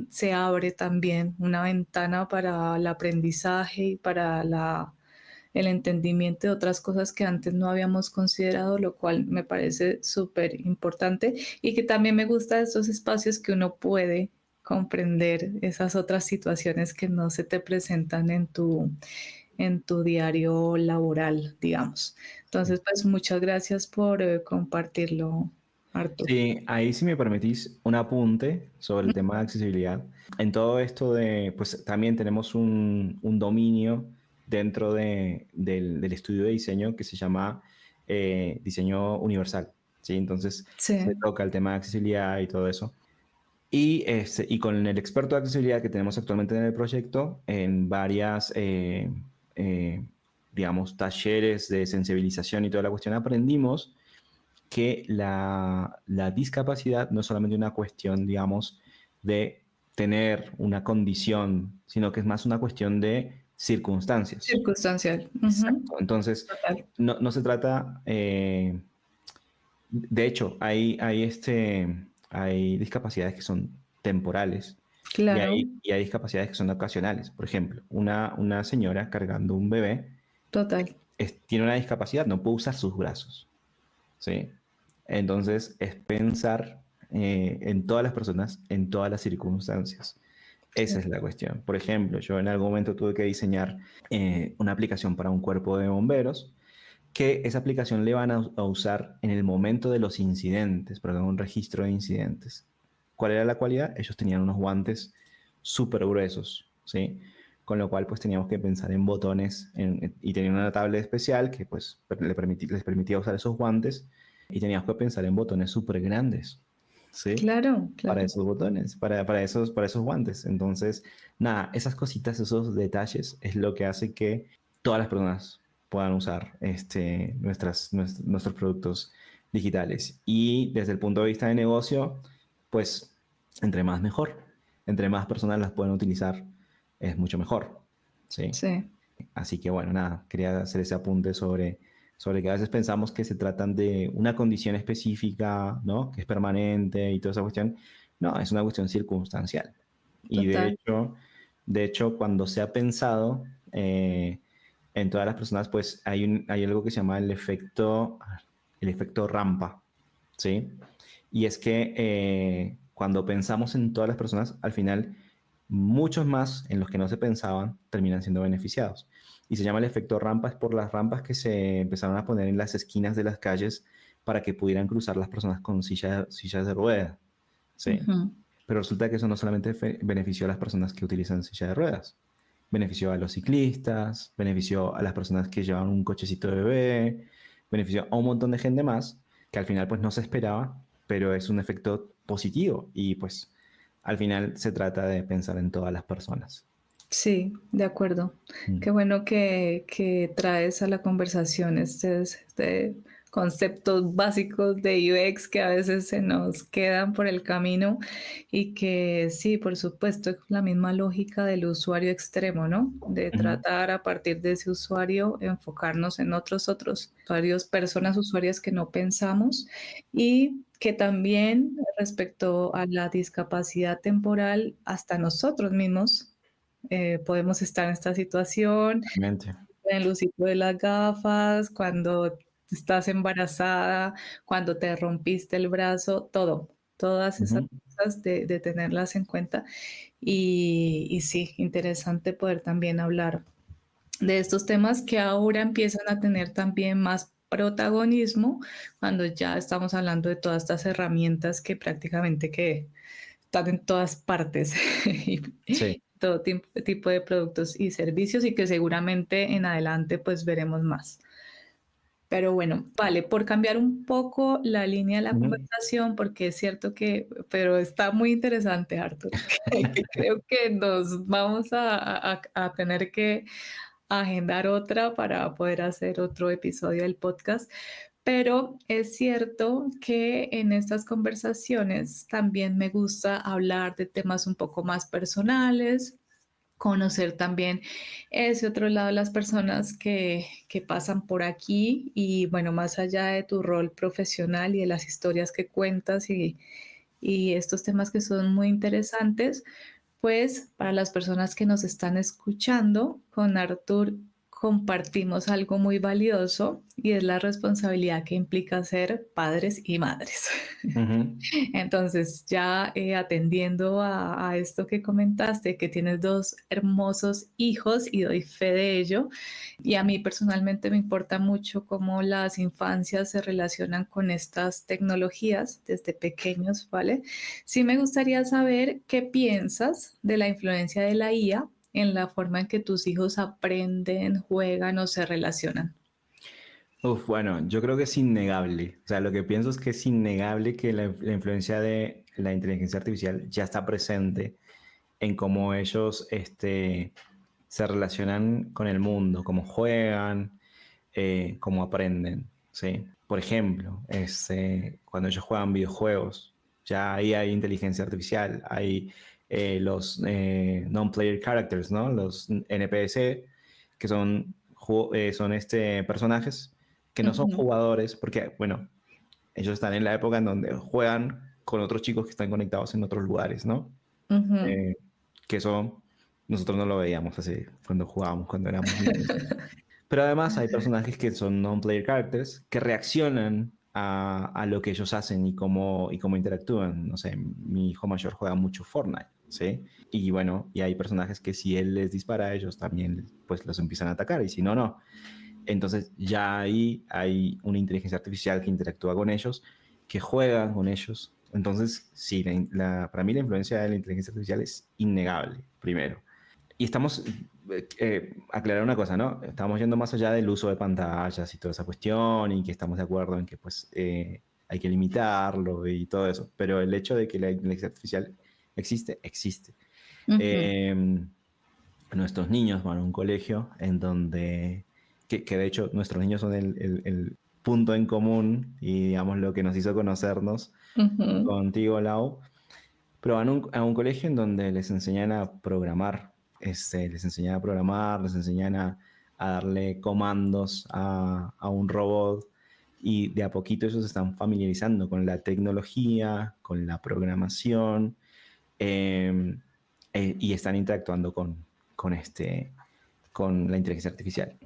se abre también una ventana para el aprendizaje y para el entendimiento de otras cosas que antes no habíamos considerado, lo cual me parece súper importante y que también me gusta de estos espacios que uno puede comprender esas otras situaciones que no se te presentan en tu diario laboral, digamos. Entonces, pues muchas gracias por compartirlo, Artur. Sí, ahí si me permitís un apunte sobre el tema de accesibilidad. En todo esto pues también tenemos un dominio dentro del estudio de diseño que se llama diseño universal, ¿sí? Entonces Sí, se toca el tema de accesibilidad y todo eso. Y con el experto de accesibilidad que tenemos actualmente en el proyecto, en varias, eh, digamos, talleres de sensibilización y toda la cuestión, aprendimos que la discapacidad no es solamente una cuestión, digamos, de tener una condición, sino que es más una cuestión de circunstancias. circunstancial. Ujú, Exacto. Entonces, total. no se trata, de hecho, hay discapacidades que son temporales Claro, y hay discapacidades que son ocasionales. Por ejemplo, una señora cargando un bebé total. tiene una discapacidad, no puede usar sus brazos. ¿Sí? Entonces es pensar en todas las personas, en todas las circunstancias. Sí. Esa es la cuestión. Por ejemplo, yo en algún momento tuve que diseñar una aplicación para un cuerpo de bomberos, que esa aplicación le van a usar en el momento de los incidentes, para un registro de incidentes. ¿Cuál era la cualidad? Ellos tenían unos guantes súper gruesos, ¿sí? con lo cual pues teníamos que pensar en botones y tenía una tablet especial que pues les permitía usar esos guantes y teníamos que pensar en botones súper grandes, ¿sí? Claro, Para claro. esos botones, para esos guantes. Entonces, nada, esas cositas, esos detalles es lo que hace que todas las personas puedan usar nuestros productos digitales. Y desde el punto de vista de negocio, pues entre más mejor. Entre más personas las pueden utilizar, es mucho mejor. ¿Sí? Sí, Así que bueno, nada, quería hacer ese apunte sobre que a veces pensamos que se tratan de una condición específica, ¿no? Que es permanente y toda esa cuestión. No, es una cuestión circunstancial. Y total. de hecho cuando se ha pensado en todas las personas, pues hay algo que se llama el efecto rampa, ¿sí? Y es que cuando pensamos en todas las personas, al final muchos más en los que no se pensaban terminan siendo beneficiados. Y se llama el efecto rampas por las rampas que se empezaron a poner en las esquinas de las calles para que pudieran cruzar las personas con sillas de ruedas. ¿Sí? Ujú. Pero resulta que eso no solamente benefició a las personas que utilizan silla de ruedas, benefició a los ciclistas, benefició a las personas que llevan un cochecito de bebé, benefició a un montón de gente más que al final pues no se esperaba, pero es un efecto positivo y pues al final se trata de pensar en todas las personas. Sí, de acuerdo. Mm. Qué bueno que traes a la conversación este conceptos básicos de UX que a veces se nos quedan por el camino y que sí, por supuesto, la misma lógica del usuario extremo, ¿no? De Ujú. tratar a partir de ese usuario enfocarnos en otros usuarios, personas usuarias que no pensamos y que también respecto a la discapacidad temporal, hasta nosotros mismos podemos estar en esta situación, Totalmente. el usito de las gafas, cuando estás embarazada, cuando te rompiste el brazo, todas esas Ujú. cosas de tenerlas en cuenta. Y sí, interesante poder también hablar de estos temas que ahora empiezan a tener también más protagonismo cuando ya estamos hablando de todas estas herramientas que prácticamente que están en todas partes y Sí. todo tipo de productos y servicios y que seguramente en adelante pues veremos más. Pero bueno, vale, por cambiar un poco la línea de la Ujú. conversación, porque es cierto que, pero está muy interesante, Arthur, que creo que nos vamos a tener que agendar otra para poder hacer otro episodio del podcast. Pero es cierto que en estas conversaciones también me gusta hablar de temas un poco más personales, conocer también ese otro lado de las personas que pasan por aquí y bueno, más allá de tu rol profesional y de las historias que cuentas y estos temas que son muy interesantes, pues para las personas que nos están escuchando, con Artur compartimos algo muy valioso y es la responsabilidad que implica ser padres y madres. Ujú. Entonces, ya atendiendo a esto que comentaste, que tienes dos hermosos hijos y doy fe de ello, y a mí personalmente me importa mucho cómo las infancias se relacionan con estas tecnologías desde pequeños, ¿vale? Sí me gustaría saber qué piensas de la influencia de la IA en la forma en que tus hijos aprenden, juegan o se relacionan. Uf, bueno, yo creo que es innegable. O sea, lo que pienso es que es innegable que la influencia de la inteligencia artificial ya está presente en cómo ellos se relacionan con el mundo, cómo juegan, cómo aprenden, ¿sí? Por ejemplo, cuando ellos juegan videojuegos, ya ahí hay inteligencia artificial, hay los non-player characters, ¿no? Los NPC, que son personajes que no son Ujú, jugadores, porque, bueno, ellos están en la época en donde juegan con otros chicos que están conectados en otros lugares, ¿no? ujú. Eh, que eso nosotros no lo veíamos así cuando jugábamos, cuando éramos niños. Pero además hay personajes que son non-player characters que reaccionan a lo que ellos hacen y cómo interactúan. No sé, mi hijo mayor juega mucho Fortnite, ¿sí? Y bueno, y hay personajes que si él les dispara a ellos también pues los empiezan a atacar y si no, no. Entonces ya ahí hay una inteligencia artificial que interactúa con ellos, que juega con ellos. Entonces, sí, para mí la influencia de la inteligencia artificial es innegable, primero. Y estamos, aclarar una cosa, ¿no? Estamos yendo más allá del uso de pantallas y toda esa cuestión y que estamos de acuerdo en que pues hay que limitarlo y todo eso. Pero el hecho de que la inteligencia artificial existe, existe. Ujú, Eh, Nuestros niños van a un colegio en donde, que de hecho nuestros niños son el punto en común y digamos lo que nos hizo conocernos ujú, contigo, Lau, pero van a un colegio en donde les enseñan a programar, les enseñan a programar, les enseñan a darle comandos a un robot y de a poquito ellos se están familiarizando con la tecnología, con la programación eh, y están interactuando con con la inteligencia artificial.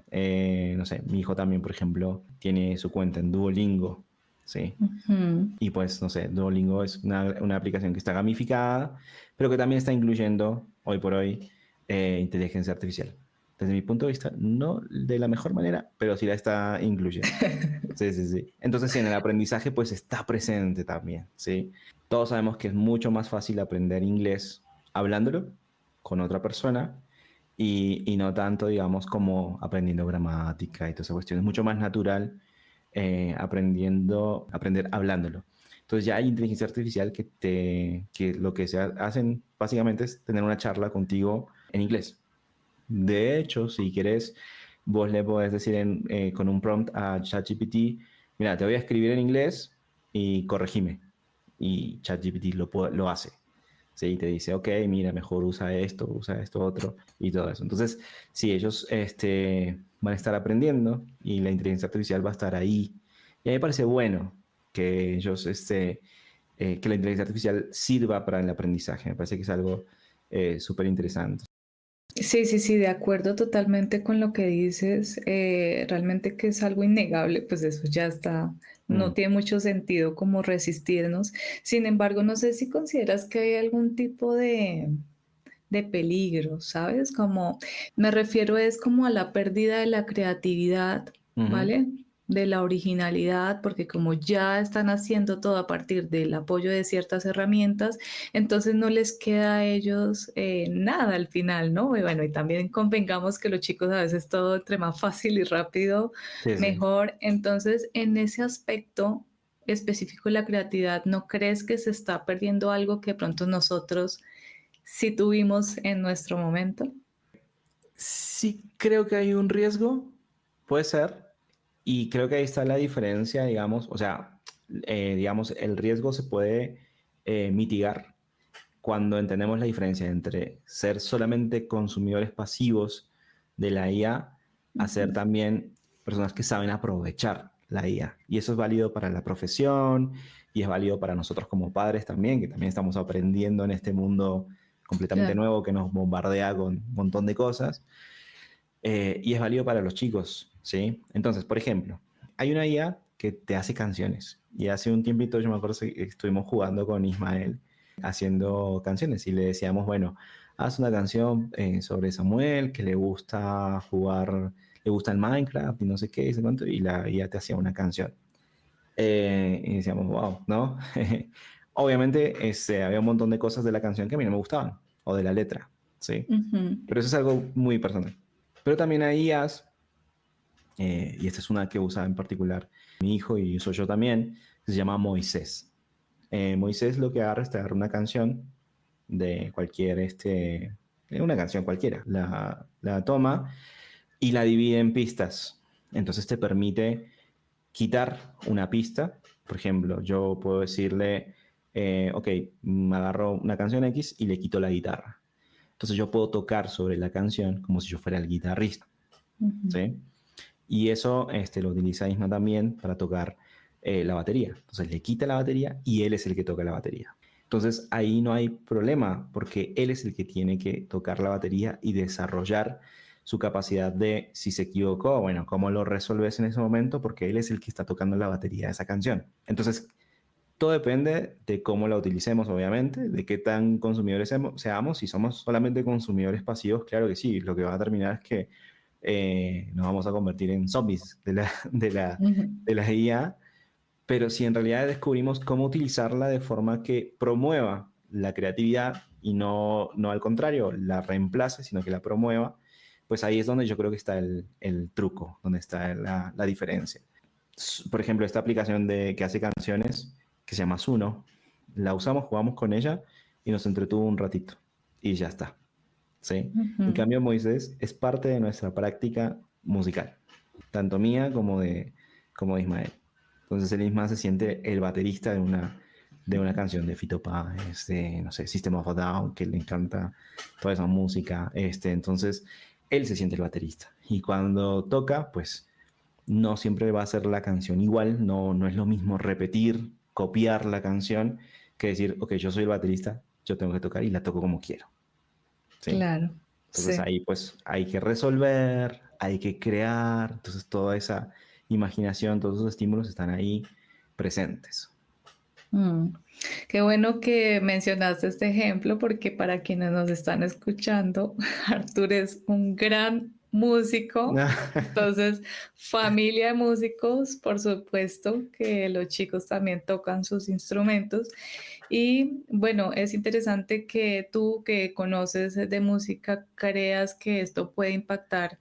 No sé, mi hijo también, por ejemplo, tiene su cuenta en Duolingo, ¿sí? ujú. Y pues, no sé, Duolingo es una aplicación que está gamificada, pero que también está incluyendo, hoy por hoy, inteligencia artificial. Desde mi punto de vista, no de la mejor manera, pero sí la está incluyendo. Sí, sí, sí. Entonces, sí, en el aprendizaje, pues está presente también, ¿sí? Todos sabemos que es mucho más fácil aprender inglés hablándolo con otra persona y no tanto, digamos, como aprendiendo gramática y toda esa cuestión. Es mucho más natural aprender hablándolo. Entonces ya hay inteligencia artificial que lo que se hacen básicamente es tener una charla contigo en inglés. De hecho, si quieres, vos le podés decir con un prompt a ChatGPT, mira, te voy a escribir en inglés y corregime. Y ChatGPT lo hace. Sí, y te dice, ok, mira, mejor usa esto otro y todo eso. Entonces, sí, ellos van a estar aprendiendo y la inteligencia artificial va a estar ahí. Y a mí me parece bueno que ellos, que la inteligencia artificial sirva para el aprendizaje. Me parece que es algo súper interesante. Sí, sí, sí, de acuerdo totalmente con lo que dices. Realmente que es algo innegable, pues eso ya está, no Mm. tiene mucho sentido como resistirnos. Sin embargo, no sé si consideras que hay algún tipo de peligro, ¿sabes? Como me refiero es como a la pérdida de la creatividad, Ujú. ¿vale? De la originalidad, porque como ya están haciendo todo a partir del apoyo de ciertas herramientas, entonces no les queda a ellos nada al final, ¿no? Y bueno, y también convengamos que los chicos a veces todo entre más fácil y rápido, Sí, sí. mejor. Entonces, en ese aspecto específico de la creatividad, ¿no crees que se está perdiendo algo que de pronto nosotros si tuvimos en nuestro momento? Sí, creo que hay un riesgo, puede ser, y creo que ahí está la diferencia, digamos, o sea, digamos, el riesgo se puede mitigar cuando entendemos la diferencia entre ser solamente consumidores pasivos de la IA a ser Ujú. también personas que saben aprovechar la IA. Y eso es válido para la profesión y es válido para nosotros como padres también, que también estamos aprendiendo en este mundo completamente Claro. nuevo que nos bombardea con un montón de cosas. Y es válido para los chicos, ¿sí? Entonces, por ejemplo, hay una IA que te hace canciones. Y hace un tiempito yo me acuerdo que estuvimos jugando con Ismael haciendo canciones y le decíamos, bueno, haz una canción sobre Samuel que le gusta jugar, le gusta el Minecraft y no sé qué, y, y la IA te hacía una canción. Y decíamos, wow, ¿no? Obviamente había un montón de cosas de la canción que a mí no me gustaban, o de la letra, ¿sí? Ujú. Pero eso es algo muy personal. Pero también hay IAs, y esta es una que usa en particular mi hijo y uso yo también, que se llama Moisés. Moisés lo que agarra es te agarra una canción de cualquier, una canción cualquiera, la toma y la divide en pistas. Entonces te permite quitar una pista. Por ejemplo, yo puedo decirle, ok, me agarro una canción X y le quito la guitarra. Entonces yo puedo tocar sobre la canción como si yo fuera el guitarrista, Ujú. ¿sí? Y eso lo utiliza Isma también para tocar la batería. Entonces le quita la batería y él es el que toca la batería. Entonces ahí no hay problema porque él es el que tiene que tocar la batería y desarrollar su capacidad de, si se equivocó, bueno, cómo lo resolves en ese momento porque él es el que está tocando la batería de esa canción. Entonces todo depende de cómo la utilicemos, obviamente, de qué tan consumidores seamos. Si somos solamente consumidores pasivos, claro que sí, lo que va a terminar es que nos vamos a convertir en zombies Ujú. de la IA, pero si en realidad descubrimos cómo utilizarla de forma que promueva la creatividad y no al contrario, la reemplace, sino que la promueva, pues ahí es donde yo creo que está el truco, donde está la diferencia. Por ejemplo, esta aplicación que hace canciones, que se llama Suno, la usamos, jugamos con ella y nos entretuvo un ratito y ya está. ¿Sí? En Ujú. cambio, Moisés es parte de nuestra práctica musical, tanto mía como de Ismael. Entonces él mismo se siente el baterista de una canción de Fito Páez, de, no sé, System of a Down, que le encanta toda esa música. Entonces él se siente el baterista. Y cuando toca, pues no siempre va a ser la canción igual, no es lo mismo repetir, copiar la canción, que decir, ok, yo soy el baterista, yo tengo que tocar y la toco como quiero. ¿Sí? Claro, Entonces sí. ahí pues hay que resolver, hay que crear, entonces toda esa imaginación, todos esos estímulos están ahí presentes. Mm. Qué bueno que mencionaste este ejemplo porque para quienes nos están escuchando, Artur es un gran músico. Entonces, familia de músicos, por supuesto que los chicos también tocan sus instrumentos. Y bueno, es interesante que tú que conoces de música creas que esto puede impactar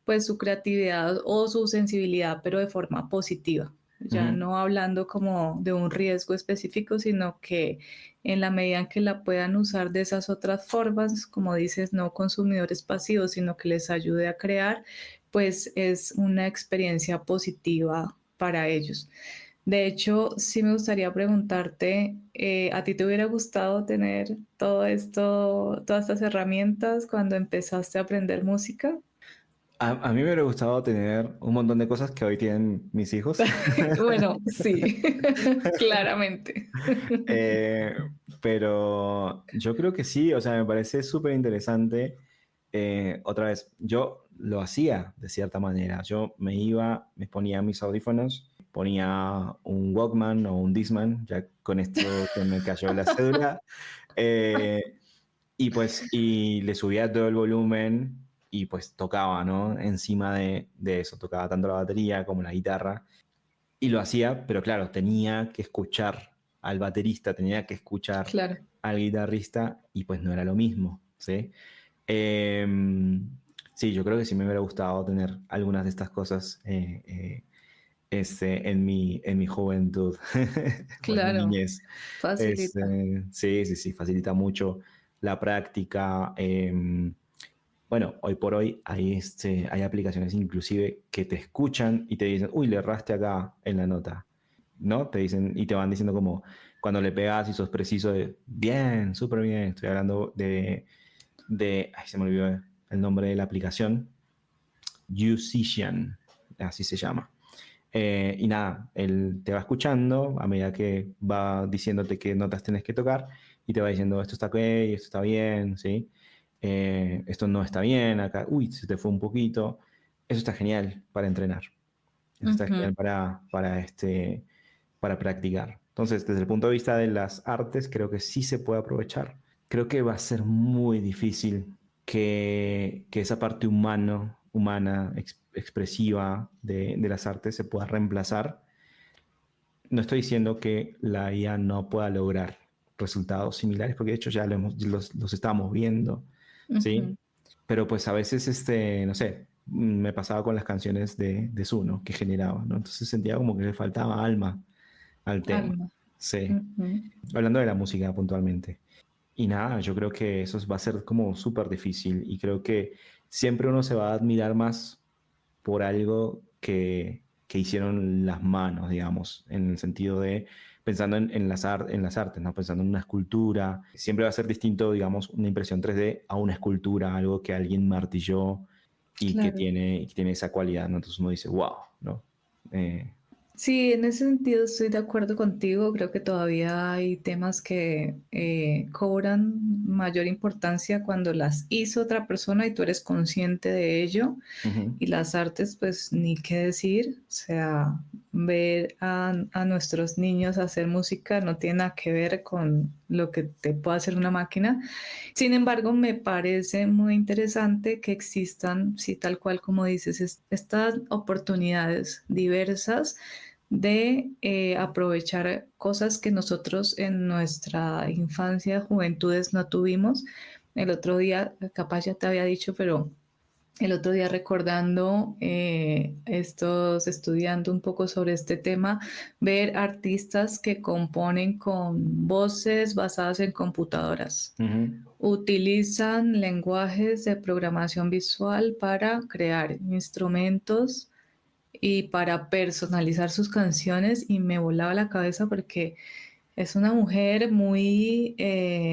pues su creatividad o su sensibilidad, pero de forma positiva. Ya Ujú. no hablando como de un riesgo específico, sino que en la medida en que la puedan usar de esas otras formas, como dices, no consumidores pasivos, sino que les ayude a crear, pues es una experiencia positiva para ellos. De hecho, sí me gustaría preguntarte, ¿a ti te hubiera gustado tener todo esto, todas estas herramientas cuando empezaste a aprender música? A mí me hubiera gustado tener un montón de cosas que hoy tienen mis hijos. Bueno, sí, claramente. Eh, pero yo creo que sí, o sea, me parece súper interesante. Otra vez, yo lo hacía de cierta manera. Yo me iba, me ponía mis audífonos, ponía un Walkman o un Discman, ya con esto se me cayó la cédula, eh, y le subía todo el volumen y pues tocaba, ¿no? Encima de eso, tocaba tanto la batería como la guitarra. Y lo hacía, pero claro, tenía que escuchar al baterista, tenía que escuchar Claro. al guitarrista y pues no era lo mismo, ¿sí? Sí, yo creo que sí me hubiera gustado tener algunas de estas cosas en mi juventud o en mi Claro, niñez. facilita. Sí, sí, sí, facilita mucho la práctica. Bueno, hoy por hoy hay aplicaciones inclusive que te escuchan y te dicen, uy, le erraste acá en la nota, ¿no? Te dicen y te van diciendo como cuando le pegas y sos preciso de, bien, súper bien, estoy hablando ay, se me olvidó el nombre de la aplicación, Musician, así se llama. Y nada, él te va escuchando a medida que va diciéndote qué notas tienes que tocar y te va diciendo esto está ok, esto está bien, ¿sí? Esto no está bien, acá, uy, se te fue un poquito. Eso está genial para entrenar. Eso está Ujú. genial para practicar. Entonces, desde el punto de vista de las artes, creo que sí se puede aprovechar. Creo que va a ser muy difícil que esa parte humana, expresiva de las artes se pueda reemplazar. No estoy diciendo que la IA no pueda lograr resultados similares, porque de hecho ya los estamos viendo, ¿sí? Ujú. Pero pues a veces, no sé, me pasaba con las canciones de Suno que generaba, ¿no? Entonces sentía como que le faltaba alma al tema, Alma. sí. Ujú. Hablando de la música puntualmente. Y nada, yo creo que eso va a ser como súper difícil y creo que siempre uno se va a admirar más por algo que hicieron las manos, digamos, en el sentido de pensando en las artes, ¿no? Pensando en una escultura. Siempre va a ser distinto, digamos, una impresión 3D a una escultura, algo que alguien martilló y que Claro. tiene esa cualidad, ¿no? Entonces uno dice, wow, ¿no? Eh, Sí, en ese sentido estoy de acuerdo contigo. Creo que todavía hay temas que cobran mayor importancia cuando las hizo otra persona y tú eres consciente de ello. ujú, Y las artes, pues ni qué decir. O sea, ver a nuestros niños hacer música no tiene nada que ver con lo que te puede hacer una máquina. Sin embargo, me parece muy interesante que existan, sí, tal cual como dices, estas oportunidades diversas de aprovechar cosas que nosotros en nuestra infancia, juventudes no tuvimos. El otro día, capaz ya te había dicho, pero el otro día recordando estos, estudiando un poco sobre este tema, ver artistas que componen con voces basadas en computadoras. Ujú. Utilizan lenguajes de programación visual para crear instrumentos y para personalizar sus canciones y me volaba la cabeza porque es una mujer muy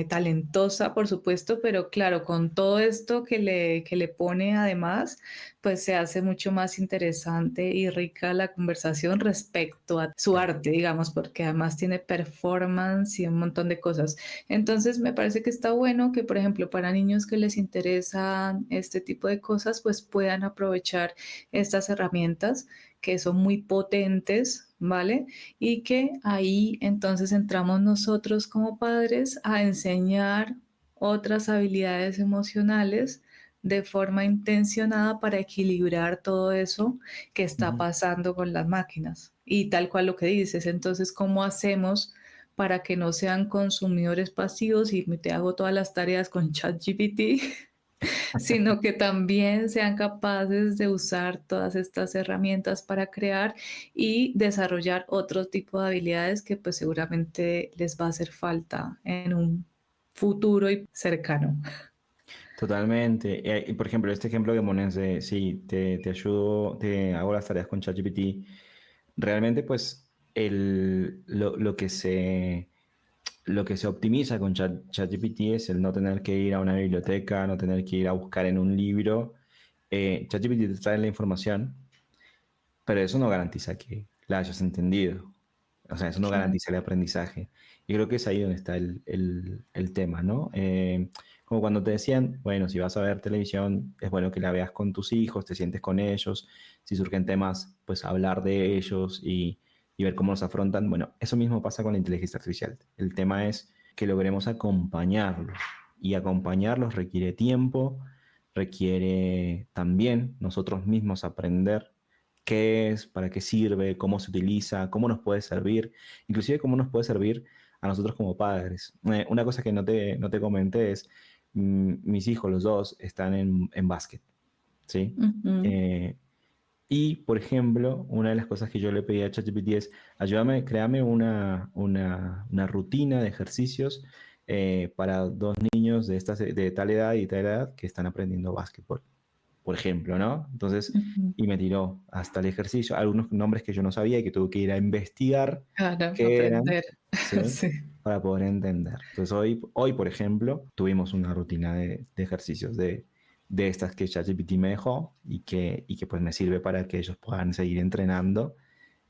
talentosa, por supuesto, pero claro, con todo esto que le pone además, pues se hace mucho más interesante y rica la conversación respecto a su arte, digamos, porque además tiene performance y un montón de cosas. Entonces, me parece que está bueno que, por ejemplo, para niños que les interesan este tipo de cosas, pues puedan aprovechar estas herramientas que son muy potentes, ¿vale? Y que ahí entonces entramos nosotros como padres a enseñar otras habilidades emocionales de forma intencionada para equilibrar todo eso que está Ujú. pasando con las máquinas. Y tal cual lo que dices, entonces, ¿cómo hacemos para que no sean consumidores pasivos y te hago todas las tareas con ChatGPT? Sino que también sean capaces de usar todas estas herramientas para crear y desarrollar otro tipo de habilidades que pues seguramente les va a hacer falta en un futuro y cercano. Totalmente. Y por ejemplo, este ejemplo que pones de, sí, te ayudo, te hago las tareas con ChatGPT. Realmente, pues, lo que se optimiza con ChatGPT es el no tener que ir a una biblioteca, no tener que ir a buscar en un libro. ChatGPT te trae la información, pero eso no garantiza que la hayas entendido. O sea, eso no Claro, garantiza el aprendizaje. Y creo que es ahí donde está el tema, ¿no? Como cuando te decían, bueno, si vas a ver televisión, es bueno que la veas con tus hijos, te sientes con ellos, si surgen temas, pues hablar de ellos y ver cómo los afrontan. Bueno, eso mismo pasa con la inteligencia artificial. El tema es que logremos acompañarlos y acompañarlos requiere tiempo, requiere también nosotros mismos aprender qué es, para qué sirve, cómo se utiliza, cómo nos puede servir, inclusive cómo nos puede servir a nosotros como padres. Una cosa que no te comenté es, mis hijos, los dos, están en básquet, ¿sí? ujú, Eh, y, por ejemplo, una de las cosas que yo le pedí a ChatGPT es, ayúdame, créame una rutina de ejercicios para dos niños de tal edad y tal edad que están aprendiendo básquetbol, por ejemplo, ¿no? Entonces, ujú. y me tiró hasta el ejercicio, algunos nombres que yo no sabía y que tuve que ir a investigar Claro, qué eran, aprender. ¿sí? Sí, Para poder entender. Entonces, hoy por ejemplo, tuvimos una rutina de ejercicios de estas que ChatGPT me dejó y que pues me sirve para que ellos puedan seguir entrenando.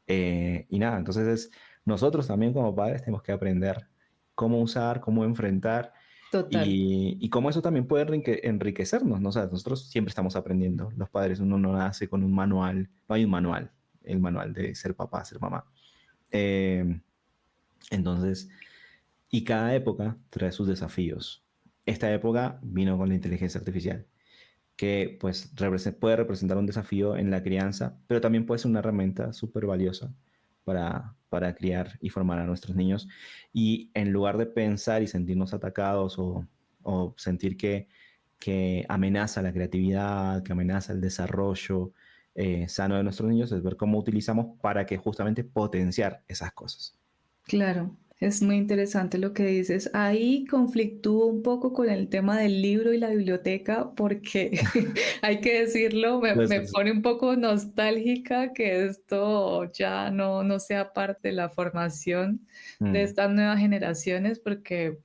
Y nada, entonces nosotros también como padres tenemos que aprender cómo usar, cómo enfrentar total. y cómo eso también puede enriquecernos, ¿no? O sea, nosotros siempre estamos aprendiendo. Los padres, uno no nace con un manual, no hay un manual, el manual de ser papá, ser mamá. Eh, entonces, y cada época trae sus desafíos. Esta época vino con la inteligencia artificial, que pues puede representar un desafío en la crianza, pero también puede ser una herramienta súper valiosa para criar y formar a nuestros niños. Y en lugar de pensar y sentirnos atacados o sentir que amenaza la creatividad, que amenaza el desarrollo sano de nuestros niños, es ver cómo utilizamos para que justamente potenciar esas cosas. Claro, es muy interesante lo que dices. Ahí conflictúo un poco con el tema del libro y la biblioteca porque hay que decirlo, Pues, me pone un poco nostálgica que esto ya no sea parte de la formación de mm, estas nuevas generaciones porque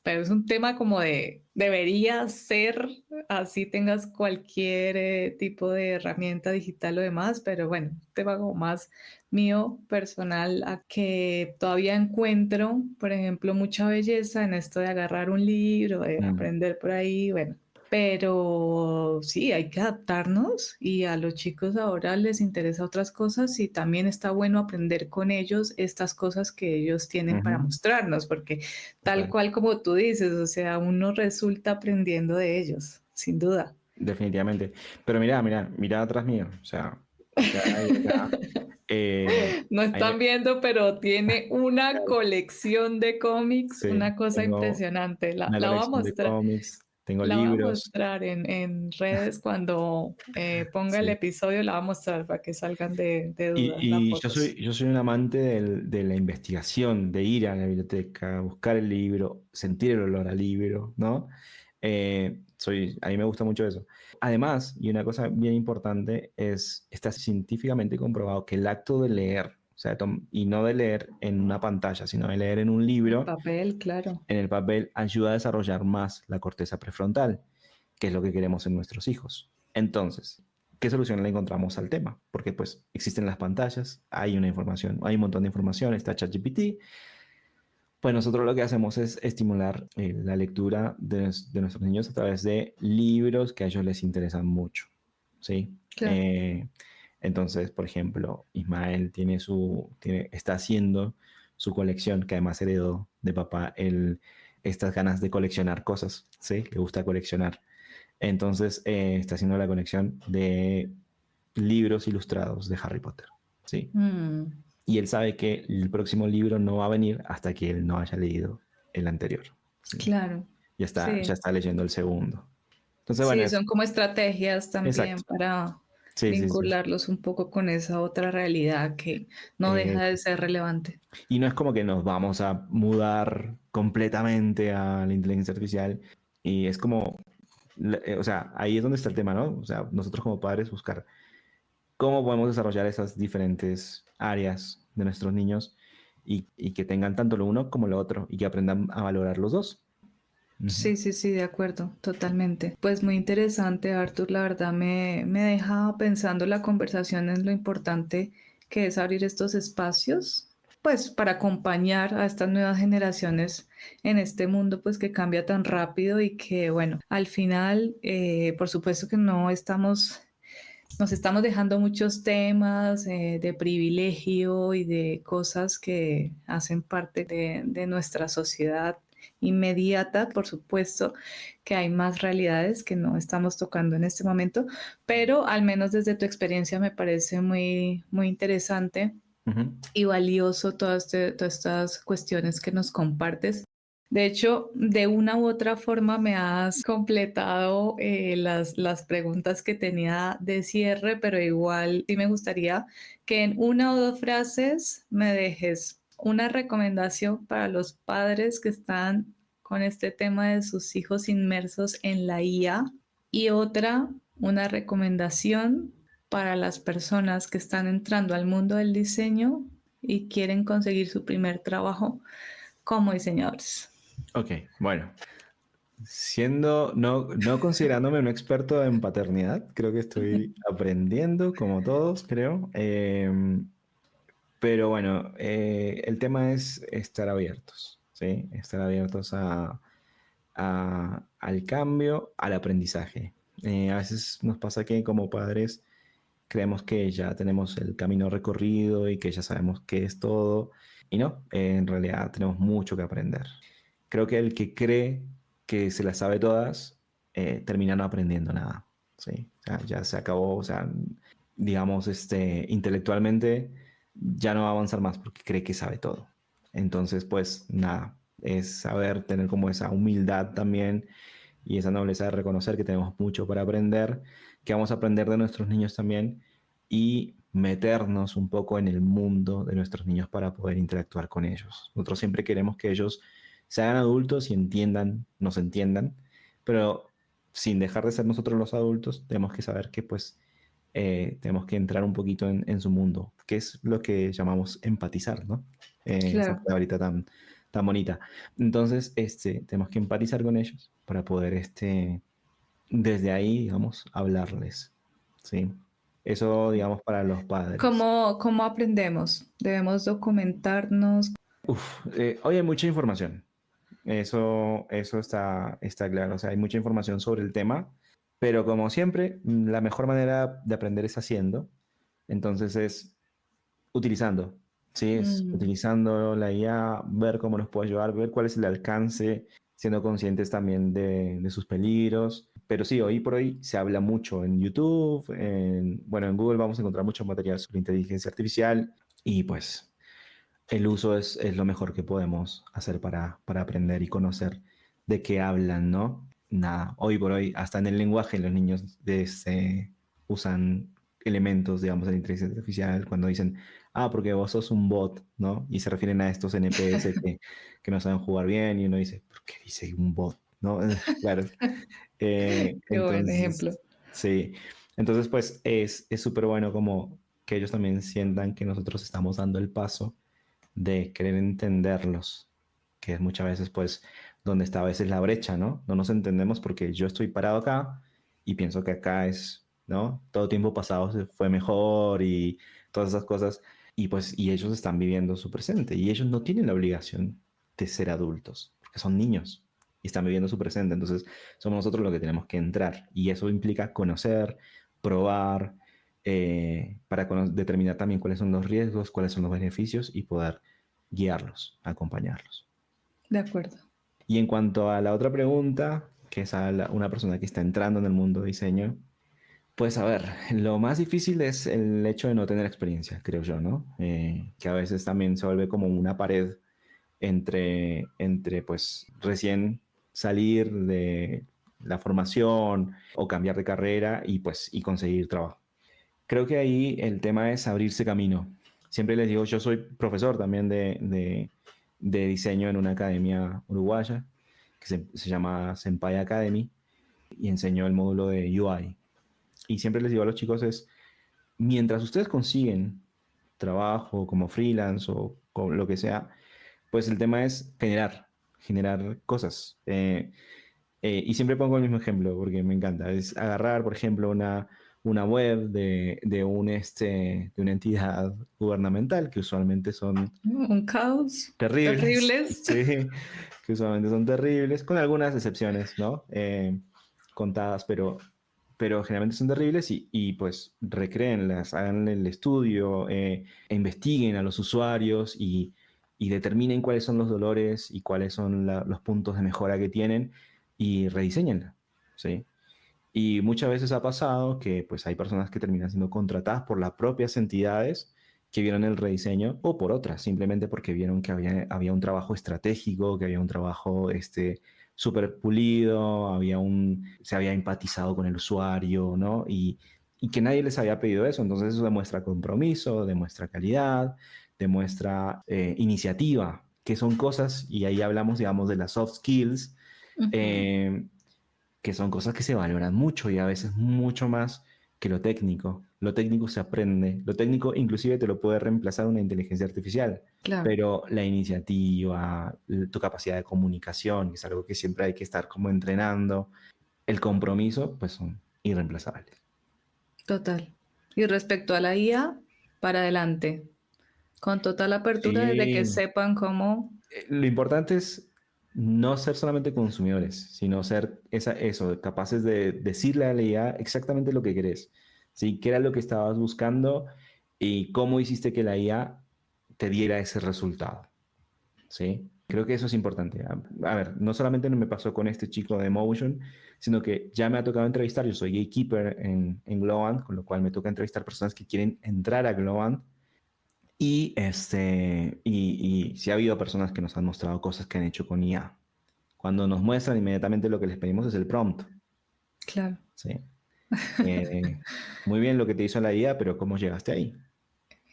pero es un tema como de, debería ser, así tengas cualquier tipo de herramienta digital o demás, pero bueno, un tema como más mío, personal, a que todavía encuentro, por ejemplo, mucha belleza en esto de agarrar un libro, de mm, aprender por ahí, bueno. Pero sí, hay que adaptarnos y a los chicos ahora les interesa otras cosas y también está bueno aprender con ellos estas cosas que ellos tienen para ujú, mostrarnos, porque tal total. cual como tú dices, o sea, uno resulta aprendiendo de ellos, sin duda. Definitivamente. Pero mira atrás mío. O sea, acá y acá. no Ahí me- están viendo, pero tiene una colección de cómics, sí, una cosa tengo impresionante. una La voy a colección de mostrar. cómics, tengo La voy a libros. mostrar en redes cuando ponga el Sí. episodio, la voy a mostrar para que salgan de dudas las Y fotos. yo soy un amante de la investigación, de ir a la biblioteca, buscar el libro, sentir el olor al libro, ¿no? A mí me gusta mucho eso. Además, y una cosa bien importante es, está científicamente comprobado que el acto de leer, o sea, y no de leer en una pantalla, sino de leer en un En libro, papel, claro. en el papel, ayuda a desarrollar más la corteza prefrontal, que es lo que queremos en nuestros hijos. Entonces, ¿qué solución le encontramos al tema? Porque pues existen las pantallas, hay una información, hay un montón de información, está ChatGPT. Pues nosotros lo que hacemos es estimular la lectura de nuestros niños a través de libros que a ellos les interesan mucho, ¿sí? Claro. Entonces, por ejemplo, Ismael está haciendo su colección, que además heredó de papá estas ganas de coleccionar cosas, ¿sí? Le gusta coleccionar. Entonces, está haciendo la colección de libros ilustrados de Harry Potter, ¿sí? Mm, Y él sabe que el próximo libro no va a venir hasta que él no haya leído el anterior, ¿sí? claro. Ya Sí. está leyendo el segundo. Entonces, bueno, Sí, son como estrategias también exacto. para Sí, sí, sí. vincularlos un poco con esa otra realidad que no deja de ser relevante. Y no es como que nos vamos a mudar completamente a la inteligencia artificial. Y es como, o sea, ahí es donde está el tema, ¿no? O sea, nosotros como padres buscar cómo podemos desarrollar esas diferentes áreas de nuestros niños y que tengan tanto lo uno como lo otro y que aprendan a valorar los dos. Ujú. Sí, sí, sí, de acuerdo, totalmente. Pues muy interesante, Arthur. La verdad me deja pensando la conversación en lo importante que es abrir estos espacios, pues para acompañar a estas nuevas generaciones en este mundo, pues que cambia tan rápido y que, bueno, al final, por supuesto que no estamos, nos estamos dejando muchos temas de privilegio y de cosas que hacen parte de nuestra sociedad inmediata, por supuesto que hay más realidades que no estamos tocando en este momento, pero al menos desde tu experiencia me parece muy, muy interesante Ujú. y valioso todas estas cuestiones que nos compartes. De hecho, de una u otra forma me has completado las preguntas que tenía de cierre, pero igual sí me gustaría que en una o dos frases me dejes una recomendación para los padres que están con este tema de sus hijos inmersos en la IA y otra, una recomendación para las personas que están entrando al mundo del diseño y quieren conseguir su primer trabajo como diseñadores. Ok, bueno. No considerándome un experto en paternidad, creo que estoy aprendiendo, como todos, creo. Pero bueno, el tema es estar abiertos, ¿sí? Estar abiertos al cambio, al aprendizaje. A veces nos pasa que como padres creemos que ya tenemos el camino recorrido y que ya sabemos qué es todo, y no, en realidad tenemos mucho que aprender. Creo que el que cree que se las sabe todas, termina no aprendiendo nada, ¿sí? O sea, ya se acabó, o sea, digamos, intelectualmente ya no va a avanzar más porque cree que sabe todo. Entonces, pues nada, es saber tener como esa humildad también y esa nobleza de reconocer que tenemos mucho para aprender, que vamos a aprender de nuestros niños también y meternos un poco en el mundo de nuestros niños para poder interactuar con ellos. Nosotros siempre queremos que ellos se hagan adultos y entiendan, nos entiendan, pero sin dejar de ser nosotros los adultos, tenemos que saber que pues tenemos que entrar un poquito en su mundo, que es lo que llamamos empatizar, ¿no? Esa Claro. palabrita tan bonita. Entonces, tenemos que empatizar con ellos para poder, desde ahí, digamos, hablarles, ¿sí? Eso, digamos, para los padres. ¿Cómo aprendemos? Debemos documentarnos. Hoy hay mucha información. Eso está claro. O sea, hay mucha información sobre el tema, pero como siempre, la mejor manera de aprender es haciendo. Entonces es utilizando, ¿sí? Es Mm, utilizando la IA, ver cómo nos puede ayudar, ver cuál es el alcance, siendo conscientes también de sus peligros. Pero sí, hoy por hoy se habla mucho en YouTube, bueno, en Google vamos a encontrar mucho material sobre inteligencia artificial y pues el uso es lo mejor que podemos hacer para aprender y conocer de qué hablan, ¿no? Nada, hoy por hoy, hasta en el lenguaje, los niños usan elementos, digamos, de la inteligencia artificial cuando dicen, ah, porque vos sos un bot, ¿no? Y se refieren a estos NPS que no saben jugar bien y uno dice, ¿por qué dice un bot? ¿No? Claro. Qué buen Entonces, ejemplo. sí. Entonces, pues es súper bueno como que ellos también sientan que nosotros estamos dando el paso de querer entenderlos, que es muchas veces pues donde está a veces la brecha, ¿no? No nos entendemos porque yo estoy parado acá y pienso que acá es, ¿no? Todo tiempo pasado fue mejor y todas esas cosas y pues y ellos están viviendo su presente y ellos no tienen la obligación de ser adultos porque son niños y están viviendo su presente, entonces somos nosotros los que tenemos que entrar y eso implica conocer, probar, para determinar también cuáles son los riesgos, cuáles son los beneficios y poder guiarlos, acompañarlos. De acuerdo. Y en cuanto a la otra pregunta, que es a una persona que está entrando en el mundo de diseño, pues a ver, lo más difícil es el hecho de no tener experiencia, creo yo, ¿no? Que a veces también se vuelve como una pared entre pues recién salir de la formación o cambiar de carrera y pues y conseguir trabajo. Creo que ahí el tema es abrirse camino. Siempre les digo, yo soy profesor también de diseño en una academia uruguaya que se llama Senpai Academy y enseño el módulo de UI. Y siempre les digo a los chicos es, mientras ustedes consiguen trabajo como freelance o con lo que sea, pues el tema es generar cosas. Y siempre pongo el mismo ejemplo porque me encanta. Es agarrar, por ejemplo, una web de una entidad gubernamental, que usualmente son Un caos. terribles, Terribles. sí, que usualmente son terribles, con algunas excepciones, ¿no? Contadas, pero generalmente son terribles y pues recréenlas, hagan el estudio, e investiguen a los usuarios y determinen cuáles son los dolores y cuáles son los puntos de mejora que tienen y rediseñenla, ¿sí? Y muchas veces ha pasado que pues hay personas que terminan siendo contratadas por las propias entidades que vieron el rediseño o por otras, simplemente porque vieron que había un trabajo estratégico, que había un trabajo súper pulido, se había empatizado con el usuario, ¿no? Y que nadie les había pedido eso. Entonces eso demuestra compromiso, demuestra calidad, demuestra iniciativa, que son cosas, y ahí hablamos, digamos, de las soft skills. Ujú. eh, que son cosas que se valoran mucho y a veces mucho más que lo técnico. Lo técnico se aprende, lo técnico inclusive te lo puede reemplazar una inteligencia artificial, Claro, pero la iniciativa, tu capacidad de comunicación, que es algo que siempre hay que estar como entrenando, el compromiso, pues son irreemplazables. total. Y respecto a la IA, para adelante, con total apertura desde que Sí, sepan cómo. lo importante es no ser solamente consumidores, sino ser eso, capaces de decirle a la IA exactamente lo que querés, ¿sí? ¿Qué era lo que estabas buscando y cómo hiciste que la IA te diera ese resultado? ¿Sí? Creo que eso es importante. A ver, no solamente me pasó con este chico de Motion, sino que ya me ha tocado entrevistar, yo soy gatekeeper en Glowant, con lo cual me toca entrevistar personas que quieren entrar a Glowant y sí ha habido personas que nos han mostrado cosas que han hecho con IA. Cuando nos muestran inmediatamente lo que les pedimos es el prompt, Claro, ¿sí? Eh, Muy bien lo que te hizo la IA, pero ¿cómo llegaste ahí?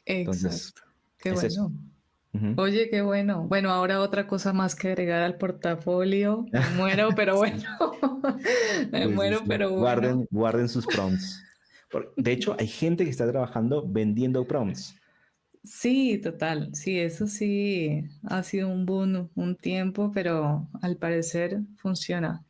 Entonces, exacto. Qué es eso. bueno. Ujú. Oye, qué bueno. Bueno, ahora otra cosa más que agregar al portafolio. Me muero, pero bueno. Me Sí, sí, muero, sí. pero bueno. Guarden sus prompts. De hecho, hay gente que está trabajando vendiendo prompts. Sí, total. Sí, eso sí ha sido un boom un tiempo, pero al parecer funciona.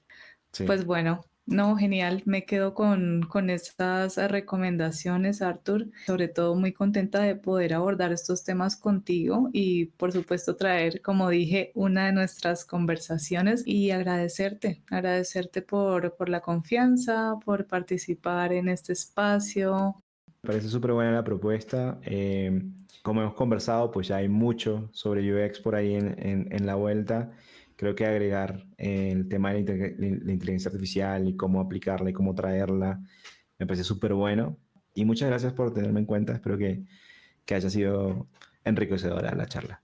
Sí. Pues bueno, no, genial. Me quedo con estas recomendaciones, Arthur. Sobre todo muy contenta de poder abordar estos temas contigo y por supuesto traer, como dije, una de nuestras conversaciones y agradecerte por la confianza, por participar en este espacio. Me parece súper buena la propuesta. Como hemos conversado, pues ya hay mucho sobre UX por ahí en la vuelta. Creo que agregar el tema de la inteligencia artificial y cómo aplicarla y cómo traerla me parece súper bueno. Y muchas gracias por tenerme en cuenta. Espero que haya sido enriquecedora la charla.